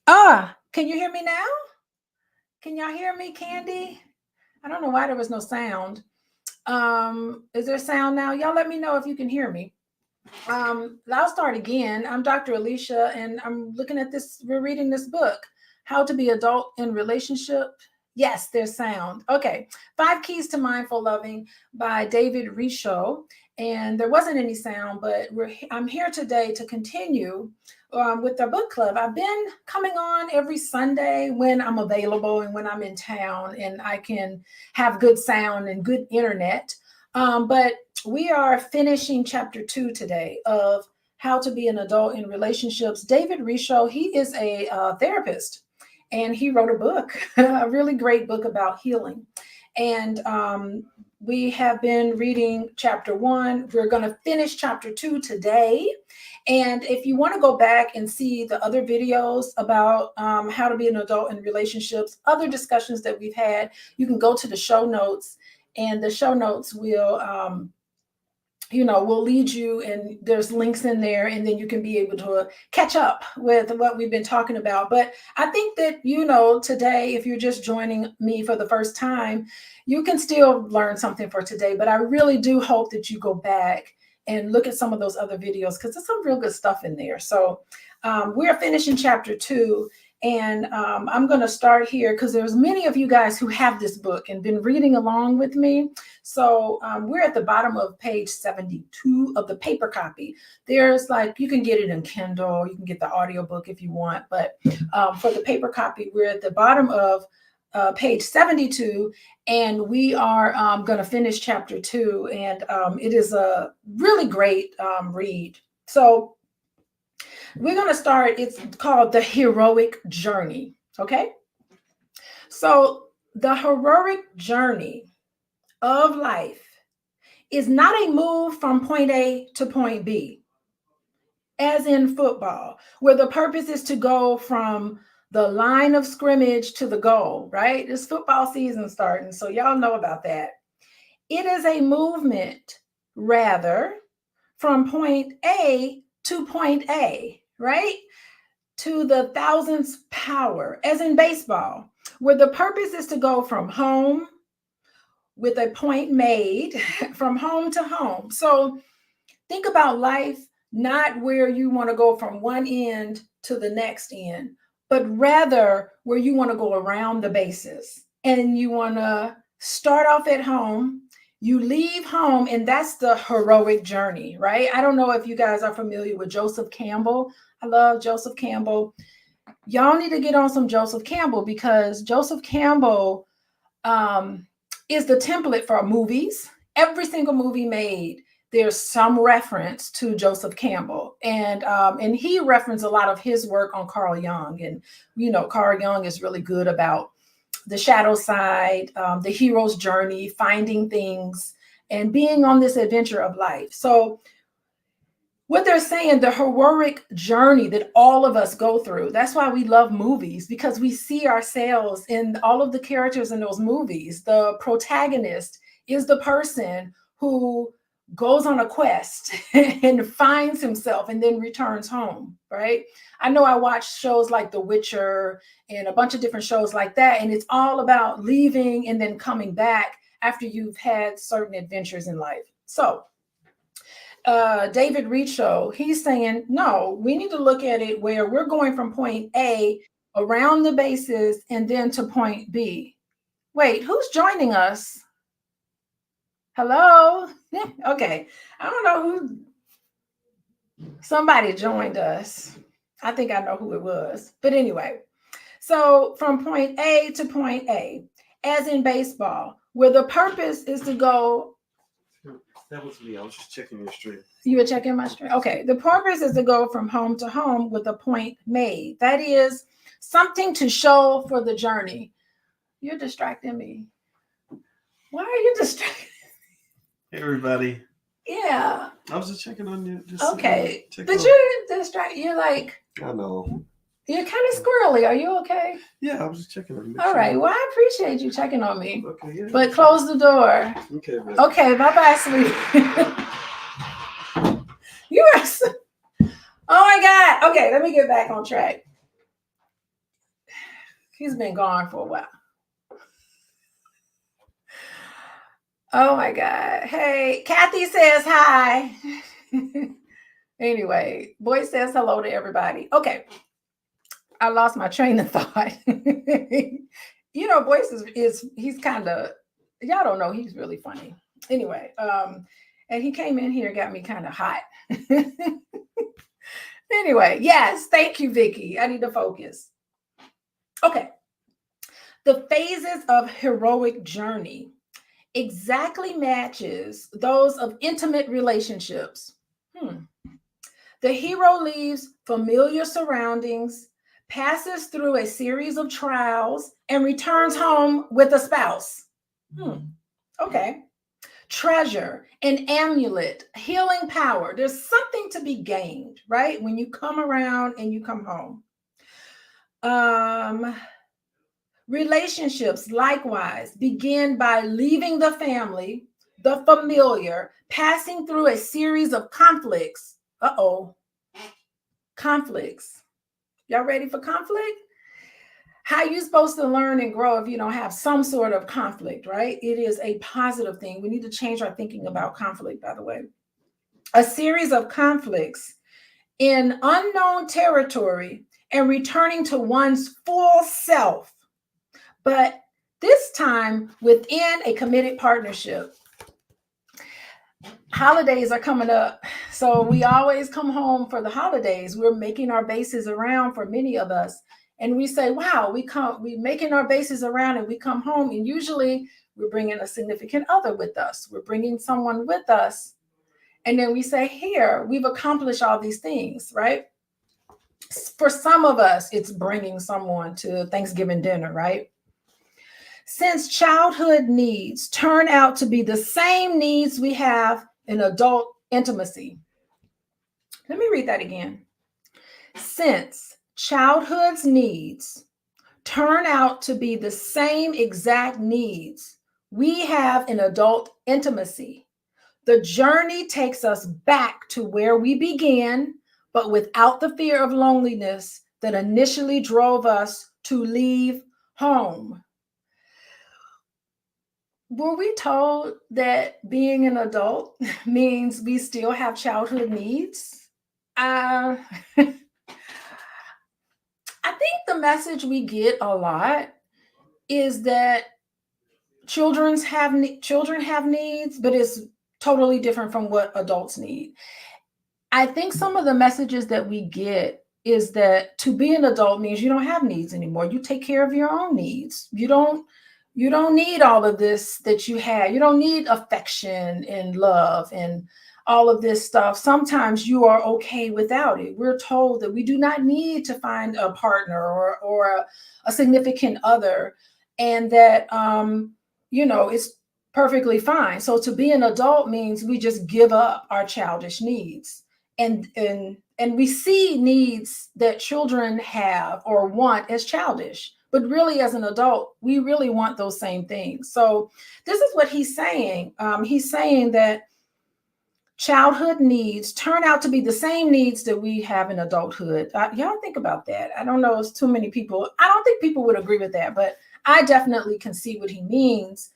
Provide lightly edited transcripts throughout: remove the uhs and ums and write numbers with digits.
Can you hear me now? Can y'all hear me, Candy? I don't know why there was no sound. Is there sound now? Y'all let me know if you can hear me. I'll start again. I'm Dr. Alicia, and I'm looking at this. We're reading this book, How to Be Adult in Relationship. Yes, there's sound. Okay. 5 Keys to Mindful Loving by David Richo. And there wasn't any sound, but I'm here today to continue with our book club. I've been coming on every Sunday when I'm available and when I'm in town and I can have good sound and good internet. But we are finishing chapter 2 today of How to Be an Adult in Relationships. David Richo, he is a therapist, and he wrote a book, a really great book about healing. And we have been reading chapter 1. We're going to finish chapter 2 today. And if you want to go back and see the other videos about how to be an adult in relationships, other discussions that we've had, you can go to the show notes, and the show notes will will lead you, and there's links in there, and then you can be able to catch up with what we've been talking about. But I think that, today, if you're just joining me for the first time, you can still learn something for today. But I really do hope that you go back and look at some of those other videos, because there's some real good stuff in there. So we're finishing chapter 2. And I'm going to start here because there's many of you guys who have this book and been reading along with me. So we're at the bottom of page 72 of the paper copy. There's you can get it in Kindle, you can get the audiobook if you want, but for the paper copy, we're at the bottom of page 72, and we are going to finish chapter 2, and it is a really great read. So we're going to start. It's called The Heroic Journey. Okay. So the heroic journey of life is not a move from point A to point B, as in football, where the purpose is to go from the line of scrimmage to the goal, right? It's football season starting, so y'all know about that. It is a movement, rather, from point A to point A, right? To the thousandth power, as in baseball, where the purpose is to go from home with a point made from home to home. So think about life, not where you want to go from one end to the next end, but rather where you want to go around the bases, and you want to start off at home. You leave home, and that's the heroic journey, right? I don't know if you guys are familiar with Joseph Campbell. I love Joseph Campbell. Y'all need to get on some Joseph Campbell, because Joseph Campbell is the template for movies. Every single movie made, there's some reference to Joseph Campbell, and he referenced a lot of his work on Carl Jung. And Carl Jung is really good about the shadow side, the hero's journey, finding things, and being on this adventure of life. So what they're saying, the heroic journey that all of us go through. That's why we love movies, because we see ourselves in all of the characters in those movies. The protagonist is the person who goes on a quest and finds himself and then returns home, right? I know I watched shows like The Witcher and a bunch of different shows like that, and it's all about leaving and then coming back after you've had certain adventures in life. So David Richo, he's saying, no, we need to look at it where we're going from point A around the bases and then to point B. Wait, who's joining us? Hello? Okay. I don't know who. Somebody joined us. I think I know who it was. But anyway, so from point A to point A, as in baseball, where the purpose is to go. That was me. I was just checking your stream. You were checking my stream? Okay. The purpose is to go from home to home with a point made. That is something to show for the journey. You're distracting me. Why are you distracting? Hey, everybody. Yeah. I was just checking on you. Okay. But you're distracted. You're like. I know. You're kind of squirrely. Are you okay? Yeah, I was just checking on you. All right. Well, I appreciate you checking on me. Okay, yeah. But close the door. Okay, man. Okay. Bye-bye, sweetie. You are so... Oh, my God. Okay. Let me get back on track. He's been gone for a while. Oh my God. Hey, Kathy says hi. Anyway, Boy says hello to everybody. Okay. I lost my train of thought. Boyce is he's kind of, y'all don't know, he's really funny. Anyway, and he came in here, got me kind of hot. Anyway, yes, thank you, Vicky. I need to focus. Okay. The phases of heroic journey exactly matches those of intimate relationships. The hero leaves familiar surroundings, passes through a series of trials, and returns home with a spouse. Okay. Treasure, an amulet, healing power. There's something to be gained, right? When you come around and you come home. Relationships, likewise, begin by leaving the family, the familiar, passing through a series of conflicts. Conflicts. Y'all ready for conflict? How you supposed to learn and grow if you don't have some sort of conflict, right? It is a positive thing. We need to change our thinking about conflict, by the way. A series of conflicts in unknown territory and returning to one's full self, but this time within a committed partnership. Holidays are coming up, so we always come home for the holidays. We're making our bases around for many of us, and we say, wow, we're making our bases around, and we come home, and usually we're bringing a significant other with us. We're bringing someone with us, and then we say, here, we've accomplished all these things, right? For some of us, it's bringing someone to Thanksgiving dinner, right? Since childhood needs turn out to be the same needs we have in adult intimacy. Let me read that again. Since childhood's needs turn out to be the same exact needs we have in adult intimacy, the journey takes us back to where we began, but without the fear of loneliness that initially drove us to leave home. Were we told that being an adult means we still have childhood needs? I think the message we get a lot is that children have needs, but it's totally different from what adults need. I think some of the messages that we get is that to be an adult means you don't have needs anymore. You take care of your own needs. You don't need all of this that you had. You don't need affection and love and all of this stuff. Sometimes you are okay without it. We're told that we do not need to find a partner or a significant other, and that it's perfectly fine. So to be an adult means we just give up our childish needs. And we see needs that children have or want as childish, but really as an adult, we really want those same things. So this is what he's saying. He's saying that childhood needs turn out to be the same needs that we have in adulthood. Y'all think about that. I don't know, it's too many people. I don't think people would agree with that, but I definitely can see what he means.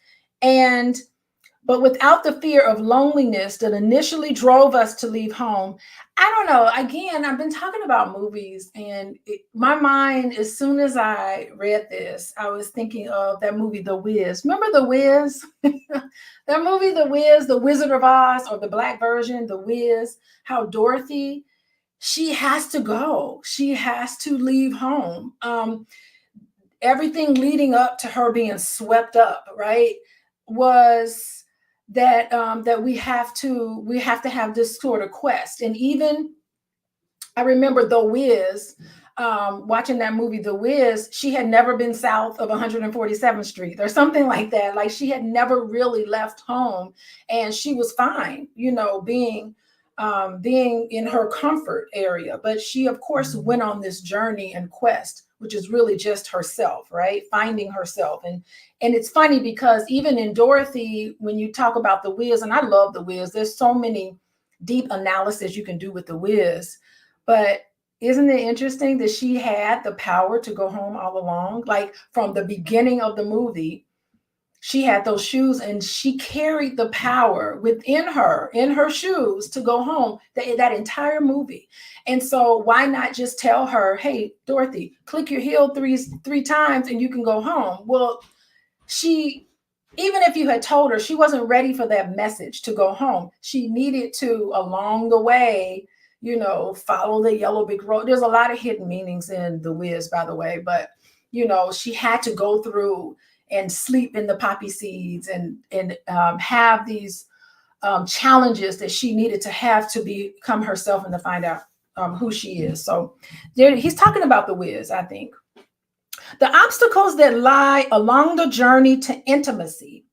But without the fear of loneliness that initially drove us to leave home. I don't know. Again, I've been talking about movies, and my mind, as soon as I read this, I was thinking of that movie, The Wiz. Remember The Wiz? That movie, The Wiz, The Wizard of Oz, or the Black version, The Wiz, how Dorothy, she has to go. She has to leave home. Everything leading up to her being swept up, right, was that we have to have this sort of quest. And even I remember The Wiz, watching that movie The Wiz, she had never been south of 147th Street or something like that. Like she had never really left home, and she was fine, being in her comfort area. But she, of course, went on this journey and quest, which is really just herself, right? Finding herself. And it's funny because even in Dorothy, when you talk about The Wiz, and I love The Wiz, there's so many deep analysis you can do with The Wiz. But Isn't it interesting that she had the power to go home all along? Like from the beginning of the movie, she had those shoes and she carried the power within her, in her shoes, to go home that entire movie. And so why not just tell her, hey, Dorothy, click your heel three times and you can go home? Well, she, even if you had told her, she wasn't ready for that message to go home. She needed to, along the way, follow the yellow brick road. There's a lot of hidden meanings in The Wiz, by the way, but she had to go through and sleep in the poppy seeds and have these challenges that she needed to have to become herself and to find out who she is. So he's talking about The Wiz, I think. The obstacles that lie along the journey to intimacy,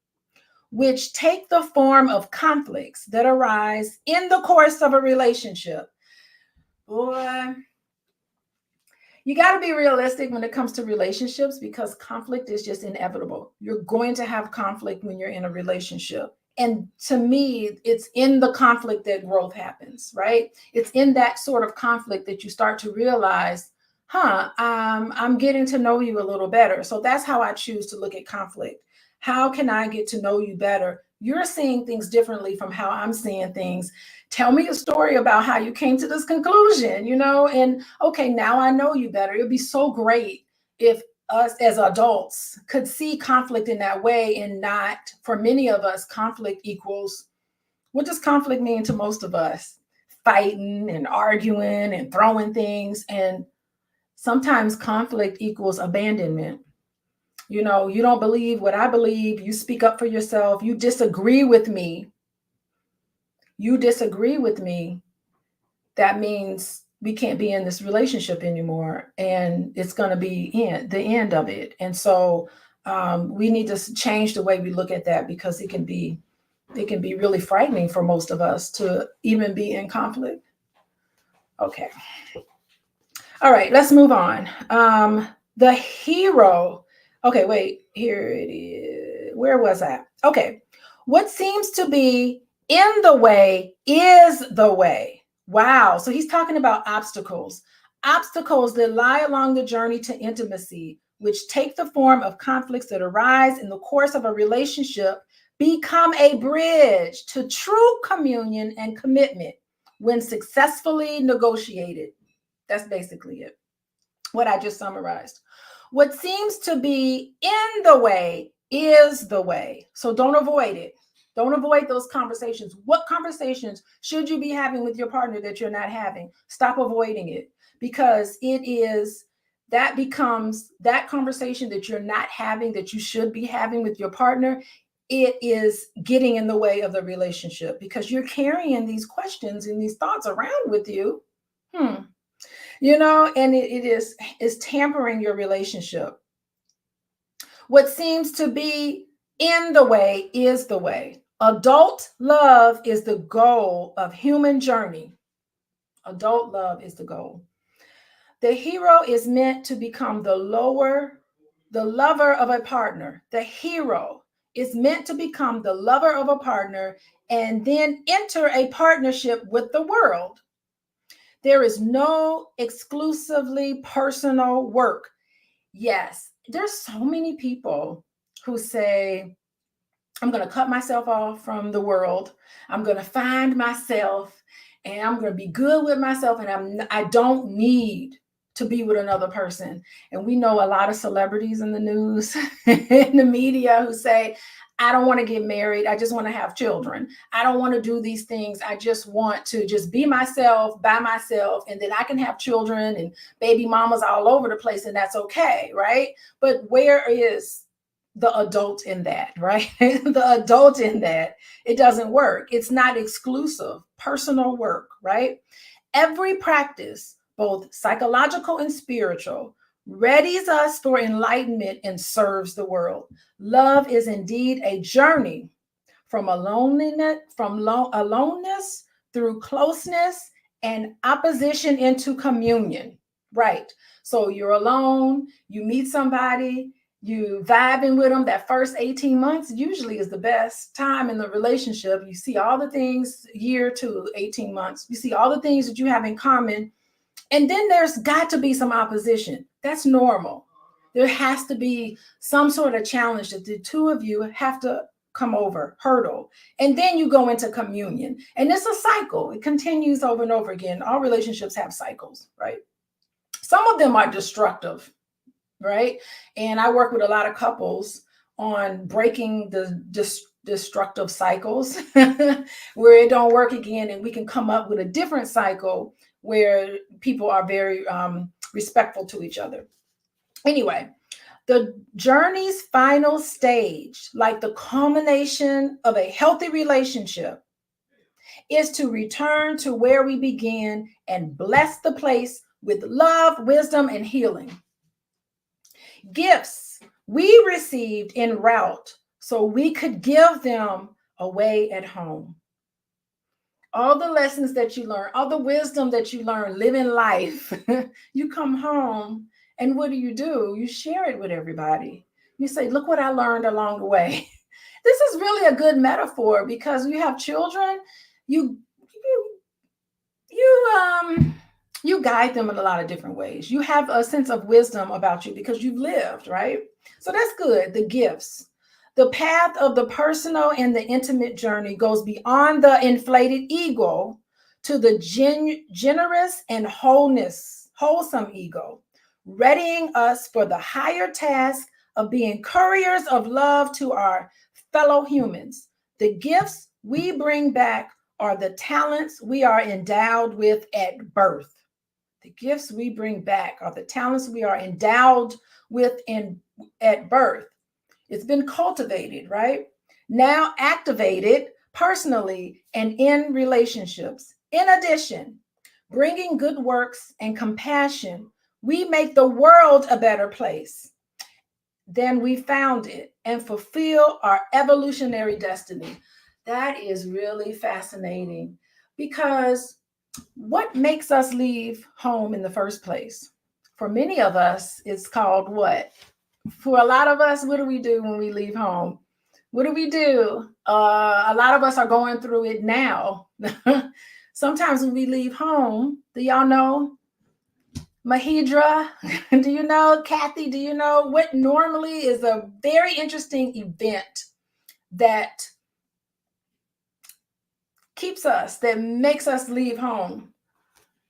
which take the form of conflicts that arise in the course of a relationship. Boy, you got to be realistic when it comes to relationships because conflict is just inevitable. You're going to have conflict when you're in a relationship. And to me, it's in the conflict that growth happens, right? It's in that sort of conflict that you start to realize, I'm getting to know you a little better. So that's how I choose to look at conflict. How can I get to know you better? You're seeing things differently from how I'm seeing things. Tell me a story about how you came to this conclusion, and okay, now I know you better. It would be so great if us as adults could see conflict in that way and not, for many of us, conflict equals, what does conflict mean to most of us? Fighting and arguing and throwing things. And sometimes conflict equals abandonment. You don't believe what I believe. You speak up for yourself. You disagree with me. That means we can't be in this relationship anymore. And it's going to be the end of it. And so we need to change the way we look at that because it can be really frightening for most of us to even be in conflict. Okay. All right, let's move on. The hero. Okay, wait, here it is. Where was I? Okay. What seems to be in the way is the way. Wow. So he's talking about obstacles that lie along the journey to intimacy, which take the form of conflicts that arise in the course of a relationship, become a bridge to true communion and commitment when successfully negotiated. That's basically it. What I just summarized. What seems to be in the way is the way. So don't avoid it. Don't avoid those conversations. What conversations should you be having with your partner that you're not having? Stop avoiding it because that becomes that conversation that you're not having that you should be having with your partner. It is getting in the way of the relationship because you're carrying these questions and these thoughts around with you. And it is tampering your relationship. What seems to be in the way is the way. Adult love is the goal of human journey. Adult love is the goal. The hero is meant to become the lover of a partner. The hero is meant to become the lover of a partner and then enter a partnership with the world. There is no exclusively personal work. Yes, there's so many people who say, I'm going to cut myself off from the world. I'm going to find myself and I'm going to be good with myself. And I don't need to be with another person. And we know a lot of celebrities in the news, in the media who say, I don't want to get married. I just want to have children. I don't want to do these things. I just want to just be myself by myself. And then I can have children and baby mamas all over the place. And that's okay. Right. But where is the adult in that, right? The adult in that, it doesn't work. It's not exclusive, personal work, right? Every practice, both psychological and spiritual, readies us for enlightenment and serves the world. Love is indeed a journey from aloneness through closeness and opposition into communion, right? So you're alone, you meet somebody, you vibing with them. That first 18 months usually is the best time in the relationship. You see all the things, year to 18 months, you see all the things that you have in common. And then there's got to be some opposition. That's normal. There has to be some sort of challenge that the two of you have to come over, hurdle. And then you go into communion. And it's a cycle. It continues over and over again. All relationships have cycles, right? Some of them are destructive, right? And I work with a lot of couples on breaking the destructive cycles where it don't work again, and we can come up with a different cycle where people are very respectful to each other. Anyway, the journey's final stage, like the culmination of a healthy relationship, is to return to where we began and bless the place with love, wisdom, and healing. Gifts we received en route so we could give them away at home. All the lessons that you learn, all the wisdom that you learn living life, you come home and what do? You share it with everybody. You say, look what I learned along the way. This is really a good metaphor because you have children, you guide them in a lot of different ways. You have a sense of wisdom about you because you've lived, right? So that's good. The gifts. The path of the personal and the intimate journey goes beyond the inflated ego to the generous and wholesome ego, readying us for the higher task of being couriers of love to our fellow humans. The gifts we bring back are the talents we are endowed with at birth. The gifts we bring back are the talents we are endowed with at birth. It's been cultivated, right? Now activated personally and in relationships. In addition, bringing good works and compassion, we make the world a better place than we found it and fulfill our evolutionary destiny. That is really fascinating because what makes us leave home in the first place? For many of us, it's called what? For a lot of us, what do we do when we leave home? What do we do? A lot of us are going through it now. Sometimes when we leave home, do y'all know? Mahidra, do you know? Kathy, do you know what normally is a very interesting event that keeps us, that makes us leave home?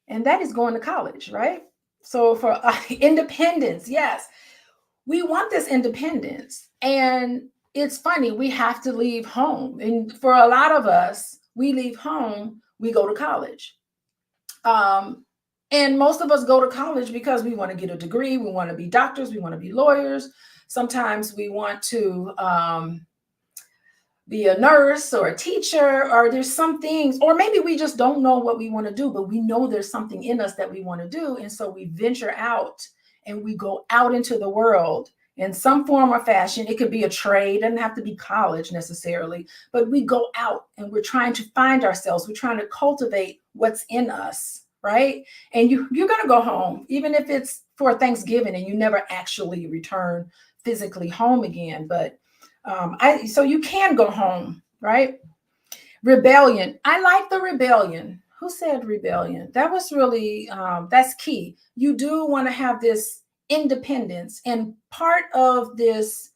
And that is going to college, right? So for independence, yes, we want this independence. And it's funny, we have to leave home. And for a lot of us, we leave home, we go to college. And most of us go to college because we want to get a degree. We want to be doctors. We want to be lawyers. Sometimes we want to be a nurse or a teacher, or there's some things, or maybe we just don't know what we want to do, but we know there's something in us that we want to do. And so we venture out and we go out into the world in some form or fashion. It could be a trade, it doesn't have to be college necessarily, but we go out and we're trying to find ourselves. We're trying to cultivate what's in us. Right? And you're going to go home, even if it's for Thanksgiving and you never actually return physically home again. But so you can go home, right? Rebellion. I like the rebellion. Who said rebellion? That was really, that's key. You do want to have this independence, and part of this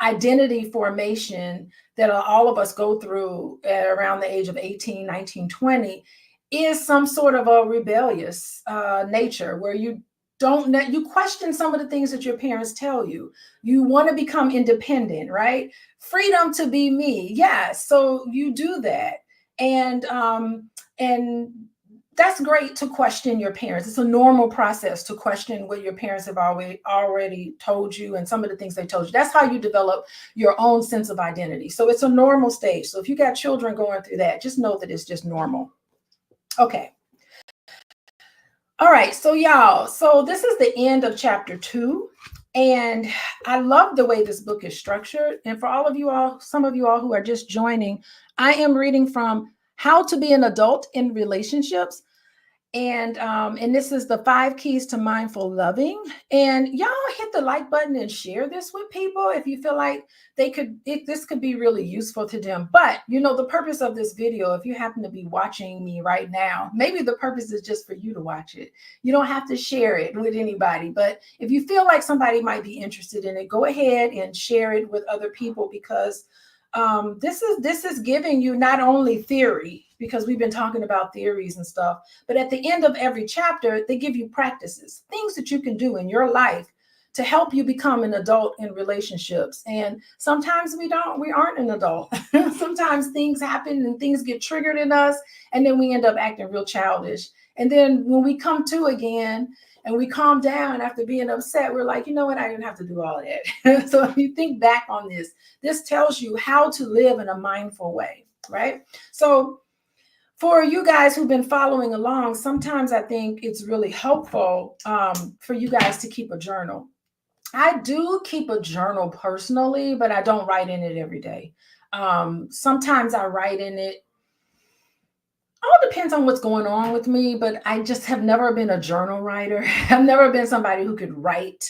identity formation that all of us go through at around the age of 18, 19, 20 is some sort of a rebellious nature where you question some of the things that your parents tell you. You want to become independent, right? Freedom to be me. Yes. So you do that. And that's great to question your parents. It's a normal process to question what your parents have already told you and some of the things they told you. That's how you develop your own sense of identity. So it's a normal stage. So if you got children going through that, just know that it's just normal. Okay. All right. So y'all, so this is the end of chapter 2. And I love the way this book is structured. And for all of you all, some of you all who are just joining, I am reading from How to Be an Adult in Relationships. And this is the 5 keys to mindful loving. And y'all hit the like button and share this with people if you feel like this could be really useful to them. But the purpose of this video, if you happen to be watching me right now, maybe the purpose is just for you to watch it. You don't have to share it with anybody, but if you feel like somebody might be interested in it, go ahead and share it with other people, because this is giving you not only theory, because we've been talking about theories and stuff, but at the end of every chapter, they give you practices, things that you can do in your life to help you become an adult in relationships. And sometimes we aren't an adult. Sometimes things happen and things get triggered in us, and then we end up acting real childish. And then when we come to again and we calm down after being upset, we're like, you know what, I didn't have to do all of that. So if you think back on this tells you how to live in a mindful way, right? So for you guys who've been following along, sometimes I think it's really helpful for you guys to keep a journal. I do keep a journal personally, but I don't write in it every day. Sometimes I write in it. All depends on what's going on with me, but I just have never been a journal writer. I've never been somebody who could write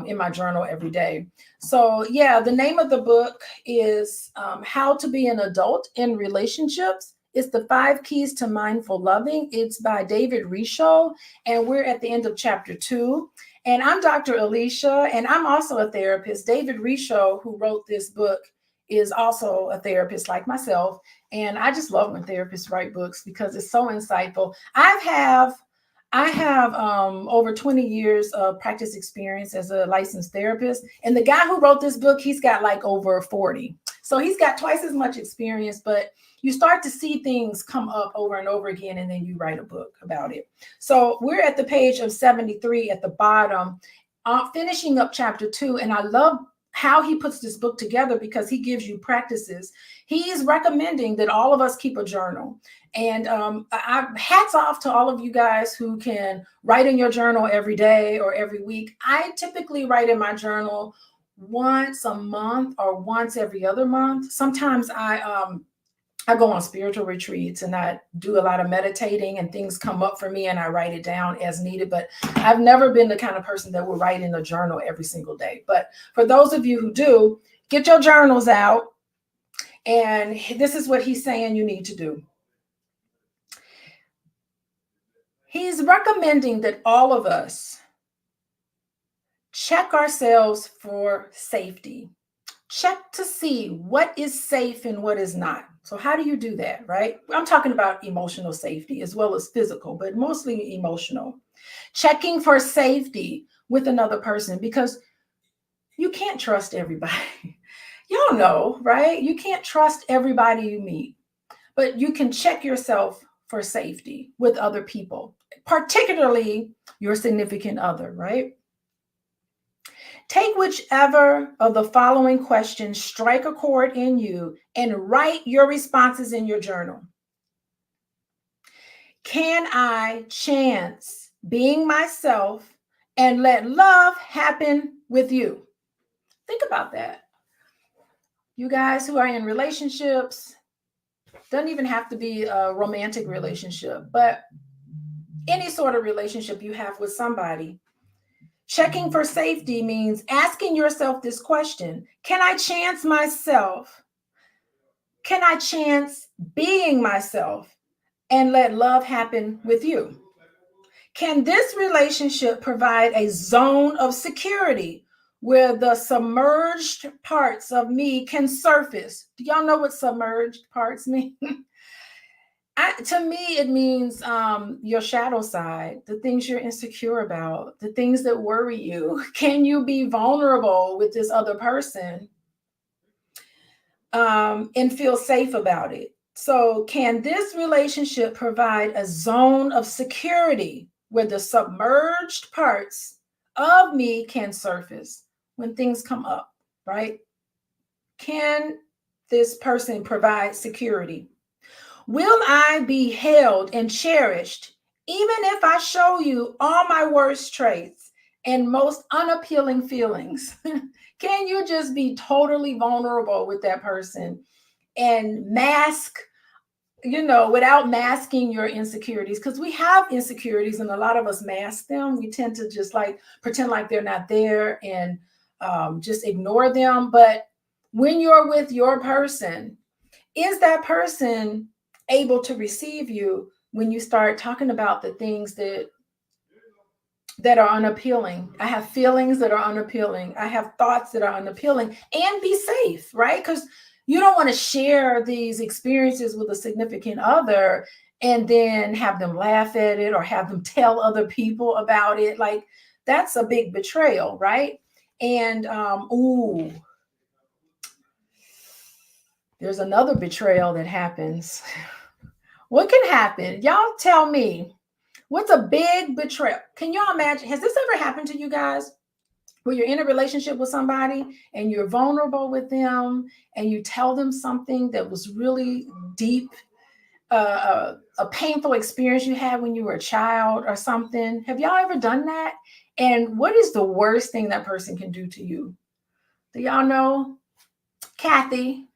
in my journal every day. So yeah, the name of the book is How to Be an Adult in Relationships. It's the 5 keys to mindful loving. It's by David Risho, and we're at the end of chapter 2. And I'm Dr. Alicia, and I'm also a therapist. David Risho, who wrote this book, is also a therapist like myself. And I just love when therapists write books because it's so insightful. I have over 20 years of practice experience as a licensed therapist. And the guy who wrote this book, he's got like over 40. So he's got twice as much experience, but you start to see things come up over and over again, and then you write a book about it. So we're at the page of 73 at the bottom, finishing up chapter 2. And I love how he puts this book together because he gives you practices. He is recommending that all of us keep a journal. And hats off to all of you guys who can write in your journal every day or every week. I typically write in my journal once a month or once every other month. Sometimes I go on spiritual retreats and I do a lot of meditating, and things come up for me and I write it down as needed. But I've never been the kind of person that will write in a journal every single day. But for those of you who do, get your journals out. And this is what he's saying you need to do. He's recommending that all of us check ourselves for safety. Check to see what is safe and what is not. So how do you do that, right? I'm talking about emotional safety as well as physical, but mostly emotional. Checking for safety with another person, because you can't trust everybody. Y'all know, right? You can't trust everybody you meet, but you can check yourself for safety with other people, particularly your significant other, right? Take whichever of the following questions strike a chord in you and write your responses in your journal. Can I chance being myself and let love happen with you? Think about that. You guys who are in relationships, doesn't even have to be a romantic relationship, but any sort of relationship you have with somebody. Checking for safety means asking yourself this question: can I chance myself? Can I chance being myself and let love happen with you? Can this relationship provide a zone of security where the submerged parts of me can surface? Do y'all know what submerged parts mean? To me, it means your shadow side, the things you're insecure about, the things that worry you. Can you be vulnerable with this other person and feel safe about it? So can this relationship provide a zone of security where the submerged parts of me can surface when things come up, right? Can this person provide security? Will I be held and cherished even if I show you all my worst traits and most unappealing feelings? Can you just be totally vulnerable with that person and mask without masking your insecurities, because we have insecurities and a lot of us mask them. We tend to just like pretend like they're not there and just ignore them. But when you're with your person, is that person able to receive you when you start talking about the things that are unappealing? I have feelings that are unappealing. I have thoughts that are unappealing, and be safe, right? Because you don't want to share these experiences with a significant other and then have them laugh at it or have them tell other people about it. Like, that's a big betrayal, right? And there's another betrayal that happens. What can happen? Y'all tell me. What's a big betrayal? Can y'all imagine? Has this ever happened to you guys? Where you're in a relationship with somebody and you're vulnerable with them and you tell them something that was really deep, a painful experience you had when you were a child or something. Have y'all ever done that? And what is the worst thing that person can do to you? Do y'all know? Kathy,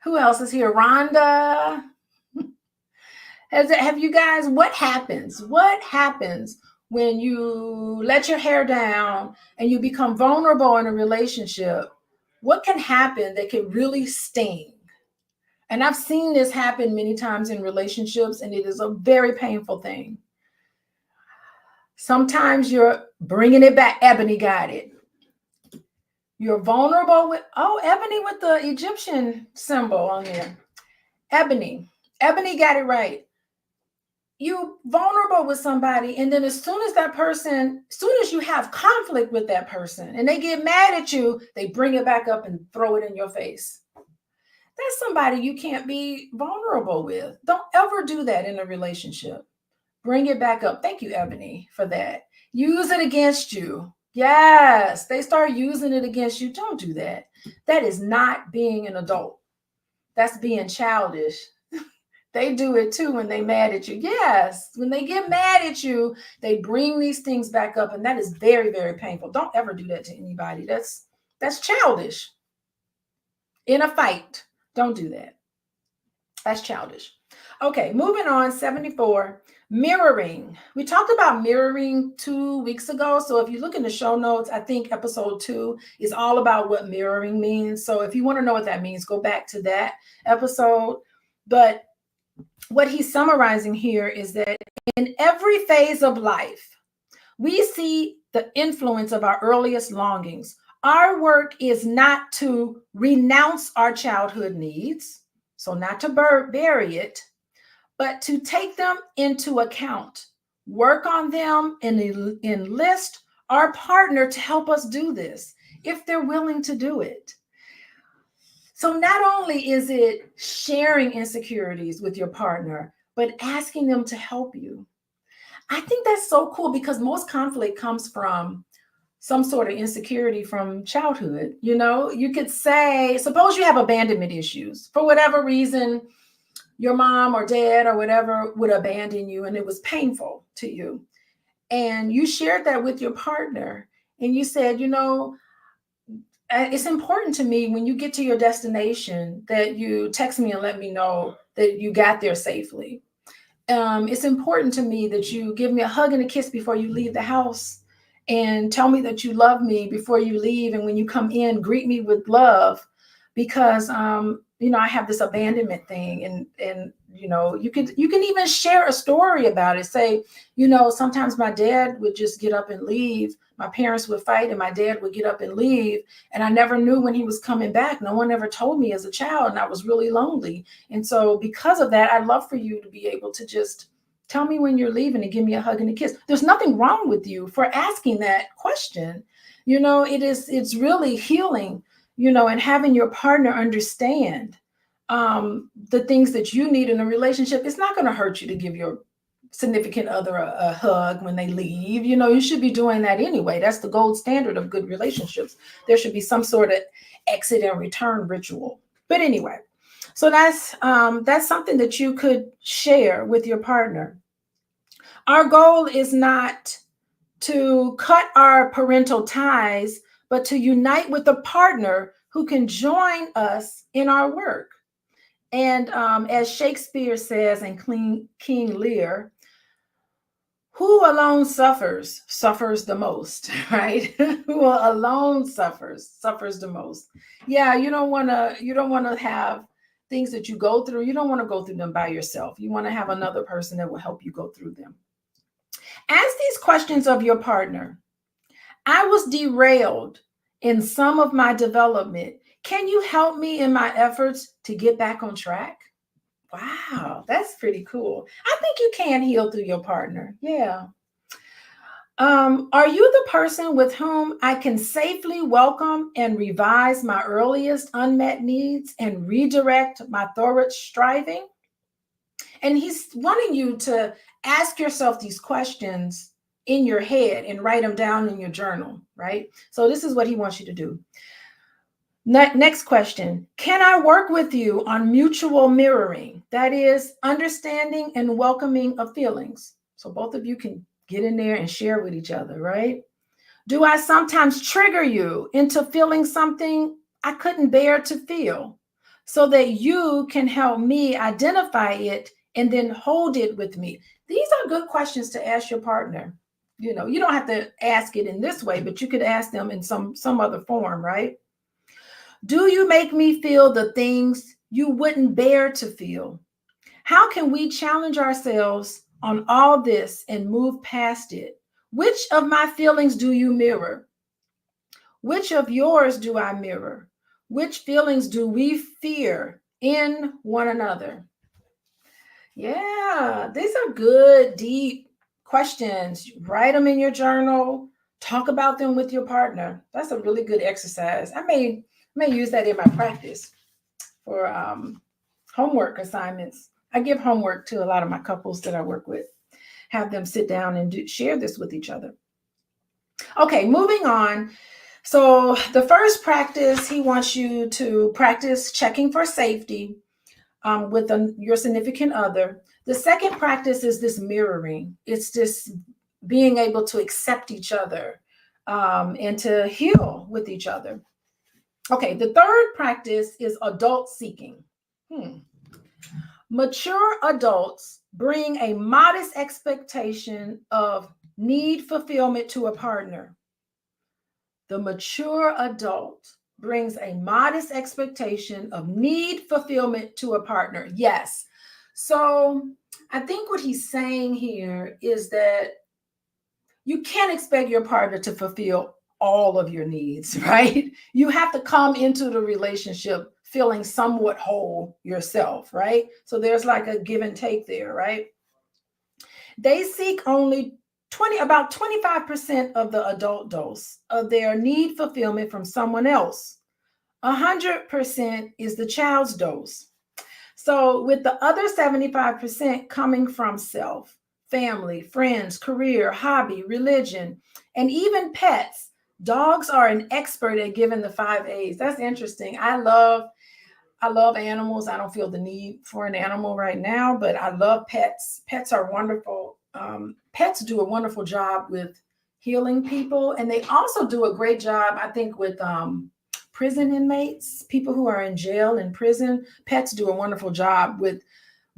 who else is here? Rhonda. Have you guys, what happens? What happens when you let your hair down and you become vulnerable in a relationship? What can happen that can really sting? And I've seen this happen many times in relationships, and it is a very painful thing. Sometimes you're bringing it back. Ebony got it. You're vulnerable with, Ebony with the Egyptian symbol on there. Ebony got it right. You vulnerable with somebody, and then as soon as you have conflict with that person and they get mad at you, they bring it back up and throw it in your face. That's somebody you can't be vulnerable with. Don't ever do that in a relationship. Bring it back up. Thank you, Ebony, for that. Use it against you. Yes, they start using it against you. Don't do that. That is not being an adult. That's being childish. They do it too when they mad at you. Yes, when they get mad at you, they bring these things back up, and that is very, very painful. Don't ever do that to anybody. That's childish. In a fight, don't do that. That's childish. Okay, moving on. 74. Mirroring. We talked about mirroring 2 weeks ago. So if you look in the show notes, I think episode 2 is all about what mirroring means. So if you want to know what that means, go back to that episode. But what he's summarizing here is that in every phase of life, we see the influence of our earliest longings. Our work is not to renounce our childhood needs, so not to bury it, but to take them into account, work on them, and enlist our partner to help us do this if they're willing to do it. So not only is it sharing insecurities with your partner, but asking them to help you. I think that's so cool because most conflict comes from some sort of insecurity from childhood. You could say, suppose you have abandonment issues. For whatever reason, your mom or dad or whatever would abandon you, and it was painful to you. And you shared that with your partner, and you said, it's important to me when you get to your destination that you text me and let me know that you got there safely. It's important to me that you give me a hug and a kiss before you leave the house and tell me that you love me before you leave. And when you come in, greet me with love because, I have this abandonment thing. And you can even share a story about it. Say, sometimes my dad would just get up and leave. My parents would fight and my dad would get up and leave. And I never knew when he was coming back. No one ever told me as a child, and I was really lonely. And so because of that, I'd love for you to be able to just tell me when you're leaving and give me a hug and a kiss. There's nothing wrong with you for asking that question. It's really healing, and having your partner understand the things that you need in a relationship. It's not going to hurt you to give your significant other a hug when they leave. You should be doing that anyway. That's the gold standard of good relationships. There should be some sort of exit and return ritual. But anyway, so that's something that you could share with your partner. Our goal is not to cut our parental ties, but to unite with a partner who can join us in our work. And as Shakespeare says in King Lear, who alone suffers the most, right? Who alone suffers the most. Yeah, you don't want to have things that you go through. You don't want to go through them by yourself. You want to have another person that will help you go through them. Ask these questions of your partner. I was derailed in some of my development. Can you help me in my efforts to get back on track? Wow, that's pretty cool. I think you can heal through your partner. Yeah. Are you the person with whom I can safely welcome and revise my earliest unmet needs and redirect my thorough striving? And he's wanting you to ask yourself these questions in your head and write them down in your journal, right? So this is what he wants you to do. Next question. Can I work with you on mutual mirroring? That is understanding and welcoming of feelings. So both of you can get in there and share with each other, right? Do I sometimes trigger you into feeling something I couldn't bear to feel so that you can help me identify it and then hold it with me? These are good questions to ask your partner. You know, you don't have to ask it in this way, but you could ask them in some other form, right? Do you make me feel the things you wouldn't bear to feel? How can we challenge ourselves on all this and move past it? Which of my feelings do you mirror? Which of yours do I mirror? Which feelings do we fear in one another? Yeah, these are good, deep questions. Write them in your journal. Talk about them with your partner. That's a really good exercise. I may use that in my practice for homework assignments. I give homework to a lot of my couples that I work with. Have them sit down and share this with each other. Okay, moving on. So the first practice, he wants you to practice checking for safety with your significant other. The second practice is this mirroring. It's this being able to accept each other and to heal with each other. Okay, the third practice is adult seeking. Mature adults bring a modest expectation of need fulfillment to a partner. The mature adult brings a modest expectation of need fulfillment to a partner. Yes. So I think what he's saying here is that you can't expect your partner to fulfill all of your needs, right? You have to come into the relationship feeling somewhat whole yourself, right? So there's like a give and take there, right? They seek only about 25% of the adult dose of their need fulfillment from someone else. 100% is the child's dose. So with the other 75% coming from self, family, friends, career, hobby, religion, and even pets. Dogs are an expert at giving the 5 A's. That's interesting. I love animals. I don't feel the need for an animal right now, but I love pets. Pets are wonderful. Pets do a wonderful job with healing people, and they also do a great job, I think, with prison inmates, people who are in jail and prison. Pets do a wonderful job with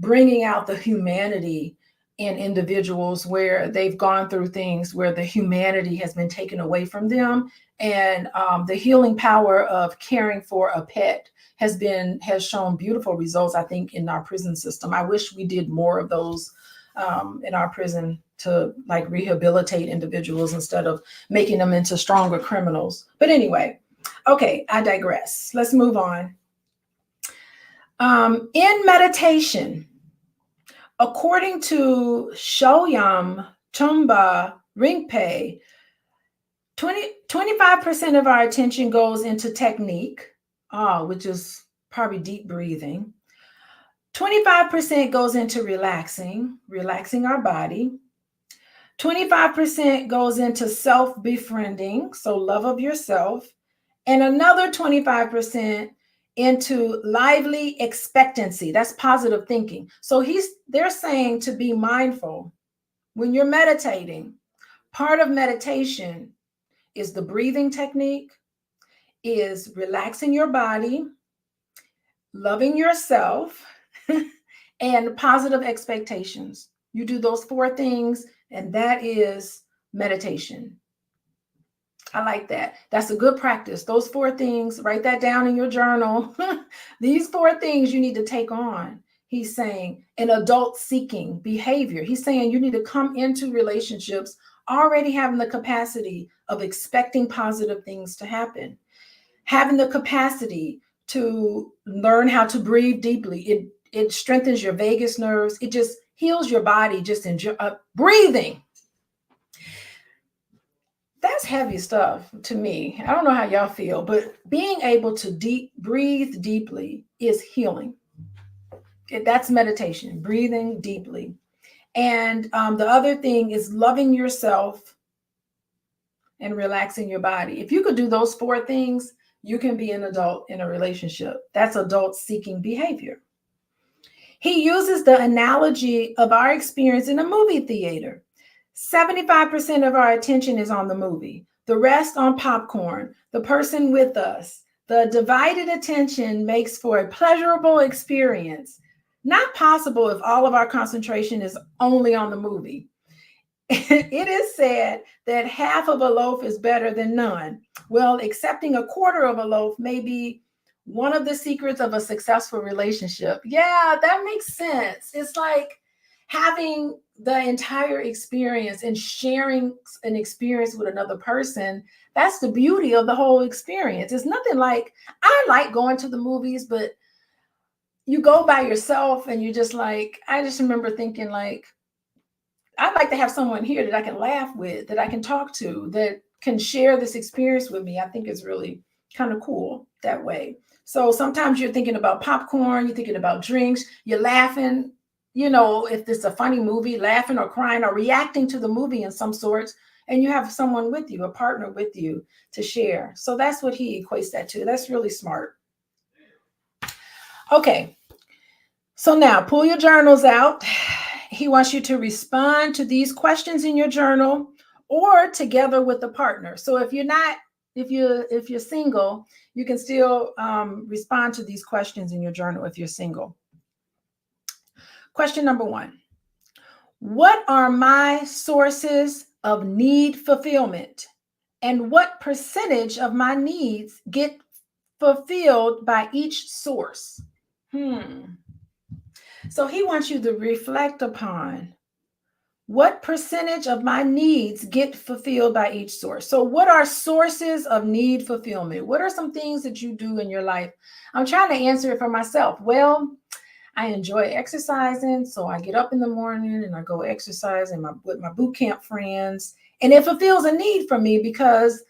bringing out the humanity in individuals where they've gone through things where the humanity has been taken away from them, and the healing power of caring for a pet has shown beautiful results, I think, in our prison system. I wish we did more of those in our prison to like rehabilitate individuals instead of making them into stronger criminals. But anyway, okay, I digress. Let's move on. In meditation, according to Shoyam Tumba Ringpe, 25% of our attention goes into technique, which is probably deep breathing. 25% goes into relaxing our body. 25% goes into self-befriending, so love of yourself. And another 25% into lively expectancy. That's positive thinking. So they're saying to be mindful when you're meditating. Part of meditation is the breathing technique, is relaxing your body, loving yourself, and positive expectations. You do those 4 things, and that is meditation. I like that. That's a good practice. Those 4 things, write that down in your journal. These 4 things you need to take on. He's saying an adult seeking behavior. He's saying you need to come into relationships already having the capacity of expecting positive things to happen, having the capacity to learn how to breathe deeply. It strengthens your vagus nerves. It just heals your body. Just enjoy breathing. That's heavy stuff to me. I don't know how y'all feel, but being able to breathe deeply is healing. That's meditation, breathing deeply. And the other thing is loving yourself and relaxing your body. If you could do those 4 things, you can be an adult in a relationship. That's adult seeking behavior. He uses the analogy of our experience in a movie theater. 75% of our attention is on the movie, the rest on popcorn, the person with us. The divided attention makes for a pleasurable experience. Not possible if all of our concentration is only on the movie. It is said that half of a loaf is better than none. Well, accepting a quarter of a loaf may be one of the secrets of a successful relationship. Yeah, that makes sense. It's like having the entire experience and sharing an experience with another person. That's the beauty of the whole experience. It's nothing like, I like going to the movies, but you go by yourself and you just like, I just remember thinking like, I'd like to have someone here that I can laugh with, that I can talk to, that can share this experience with me. I think it's really kind of cool that way. So sometimes you're thinking about popcorn, you're thinking about drinks, you're laughing, if it's a funny movie, laughing or crying or reacting to the movie in some sorts, and you have someone with you, a partner with you to share. So that's what he equates that to. That's really smart. Okay. So now pull your journals out. He wants you to respond to these questions in your journal or together with a partner. So if you're single, you can still respond to these questions in your journal if you're single. Question number 1. What are my sources of need fulfillment? And what percentage of my needs get fulfilled by each source? So he wants you to reflect upon what percentage of my needs get fulfilled by each source. So what are sources of need fulfillment? What are some things that you do in your life? I'm trying to answer it for myself. Well, I enjoy exercising. So I get up in the morning and I go exercise with my boot camp friends. And it fulfills a need for me because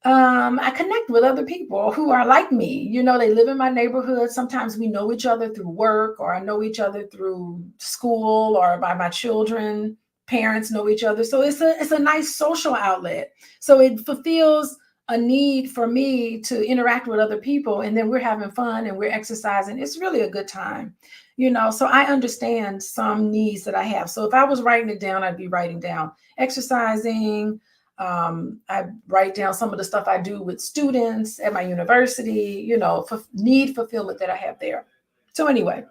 I connect with other people who are like me. They live in my neighborhood. Sometimes we know each other through work, or I know each other through school, or by my children. Parents know each other. So it's a nice social outlet. So it fulfills a need for me to interact with other people. And then we're having fun and we're exercising. It's really a good time. So I understand some needs that I have. So if I was writing it down, I'd be writing down exercising. I write down some of the stuff I do with students at my university, for need fulfillment that I have there. So anyway,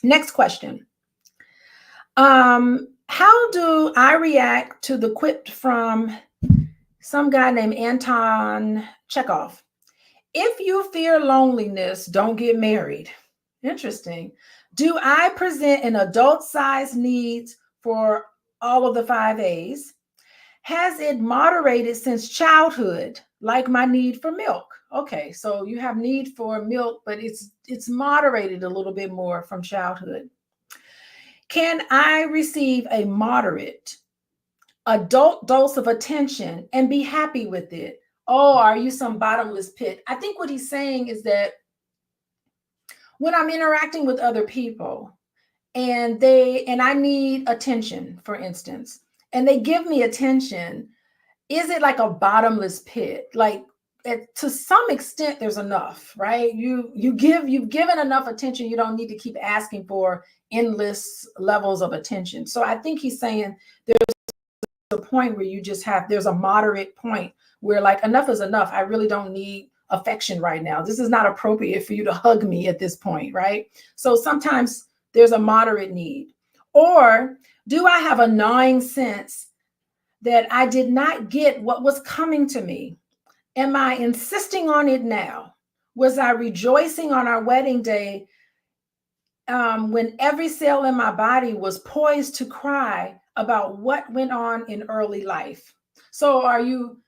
next question. How do I react to the quip from some guy named Anton Chekhov? If you fear loneliness, don't get married. Interesting. Do I present an adult-sized needs for all of the 5 A's? Has it moderated since childhood, like my need for milk? Okay, so you have need for milk, but it's moderated a little bit more from childhood. Can I receive a moderate adult dose of attention and be happy with it? Oh, are you some bottomless pit? I think what he's saying is that when I'm interacting with other people and I need attention, for instance, and they give me attention, is it like a bottomless pit? Like to some extent, there's enough, right? You've given enough attention. You don't need to keep asking for endless levels of attention. So I think he's saying there's a point where there's a moderate point where like enough is enough. I really don't need affection right now. This is not appropriate for you to hug me at this point, right? So sometimes there's a moderate need. Or do I have a gnawing sense that I did not get what was coming to me? Am I insisting on it now? Was I rejoicing on our wedding day when every cell in my body was poised to cry about what went on in early life? So are you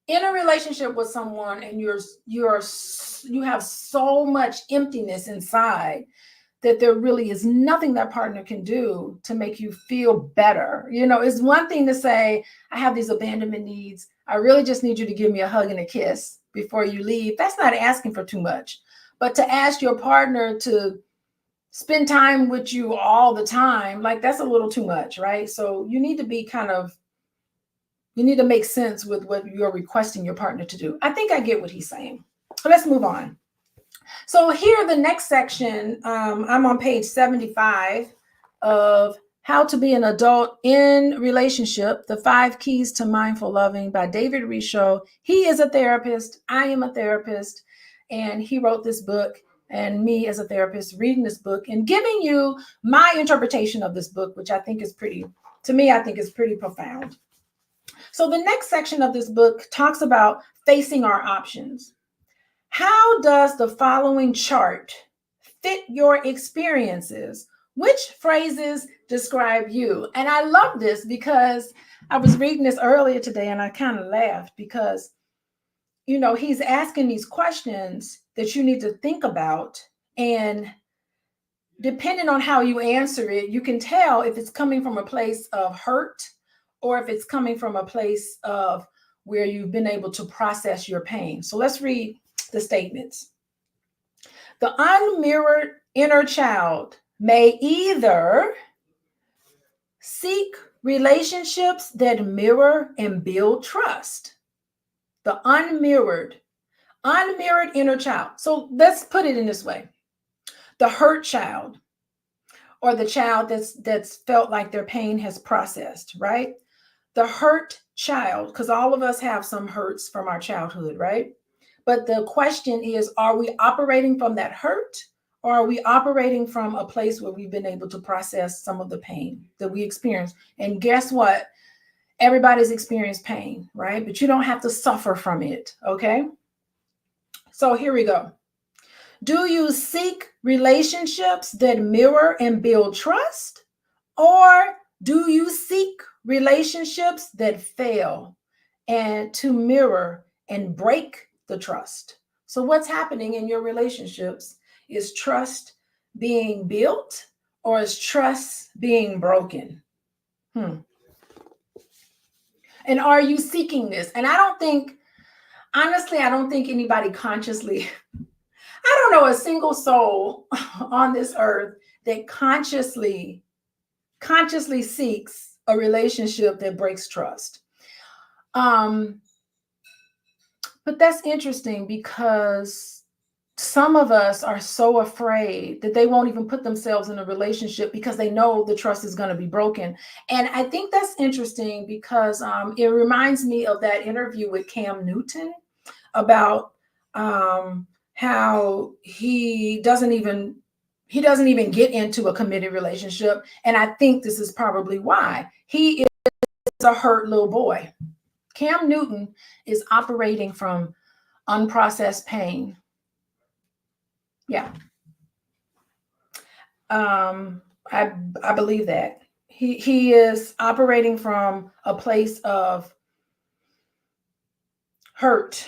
in a relationship with someone and you have so much emptiness inside that there really is nothing that partner can do to make you feel better? You know, it's one thing to say, I have these abandonment needs. I really just need you to give me a hug and a kiss before you leave. That's not asking for too much. But to ask your partner to spend time with you all the time, like that's a little too much, right? So you need to be you need to make sense with what you're requesting your partner to do. I think I get what he's saying. So let's move on. So here, the next section, I'm on page 75 of How to Be an Adult in Relationship, The 5 Keys to Mindful Loving by David Risho. He is a therapist. I am a therapist. And he wrote this book, and me as a therapist reading this book and giving you my interpretation of this book, which I think is pretty profound. So the next section of this book talks about facing our options. How does the following chart fit your experiences? Which phrases describe you? And I love this because I was reading this earlier today and I kind of laughed because, you know, he's asking these questions that you need to think about. And depending on how you answer it, you can tell if it's coming from a place of hurt or if it's coming from a place of where you've been able to process your pain. So let's read the statements. The unmirrored inner child may either seek relationships that mirror and build trust. The unmirrored inner child. So let's put it in this way. The hurt child, or the child that's felt like their pain has processed, right? The hurt child, because all of us have some hurts from our childhood, right? But the question is, are we operating from that hurt, or are we operating from a place where we've been able to process some of the pain that we experience? And guess what? Everybody's experienced pain, right? But you don't have to suffer from it, okay? So here we go. Do you seek relationships that mirror and build trust, or do you seek relationships that fail and to mirror and break the trust? So what's happening in your relationships? Is trust being built, or is trust being broken? And are you seeking this? And honestly, I don't think anybody consciously, I don't know a single soul on this earth that consciously seeks a relationship that breaks trust. But that's interesting because some of us are so afraid that they won't even put themselves in a relationship because they know the trust is going to be broken. And I think that's interesting because it reminds me of that interview with Cam Newton about how he doesn't even get into a committed relationship. And I think this is probably why. He is a hurt little boy. Cam Newton is operating from unprocessed pain. Yeah. I believe that. He is operating from a place of hurt.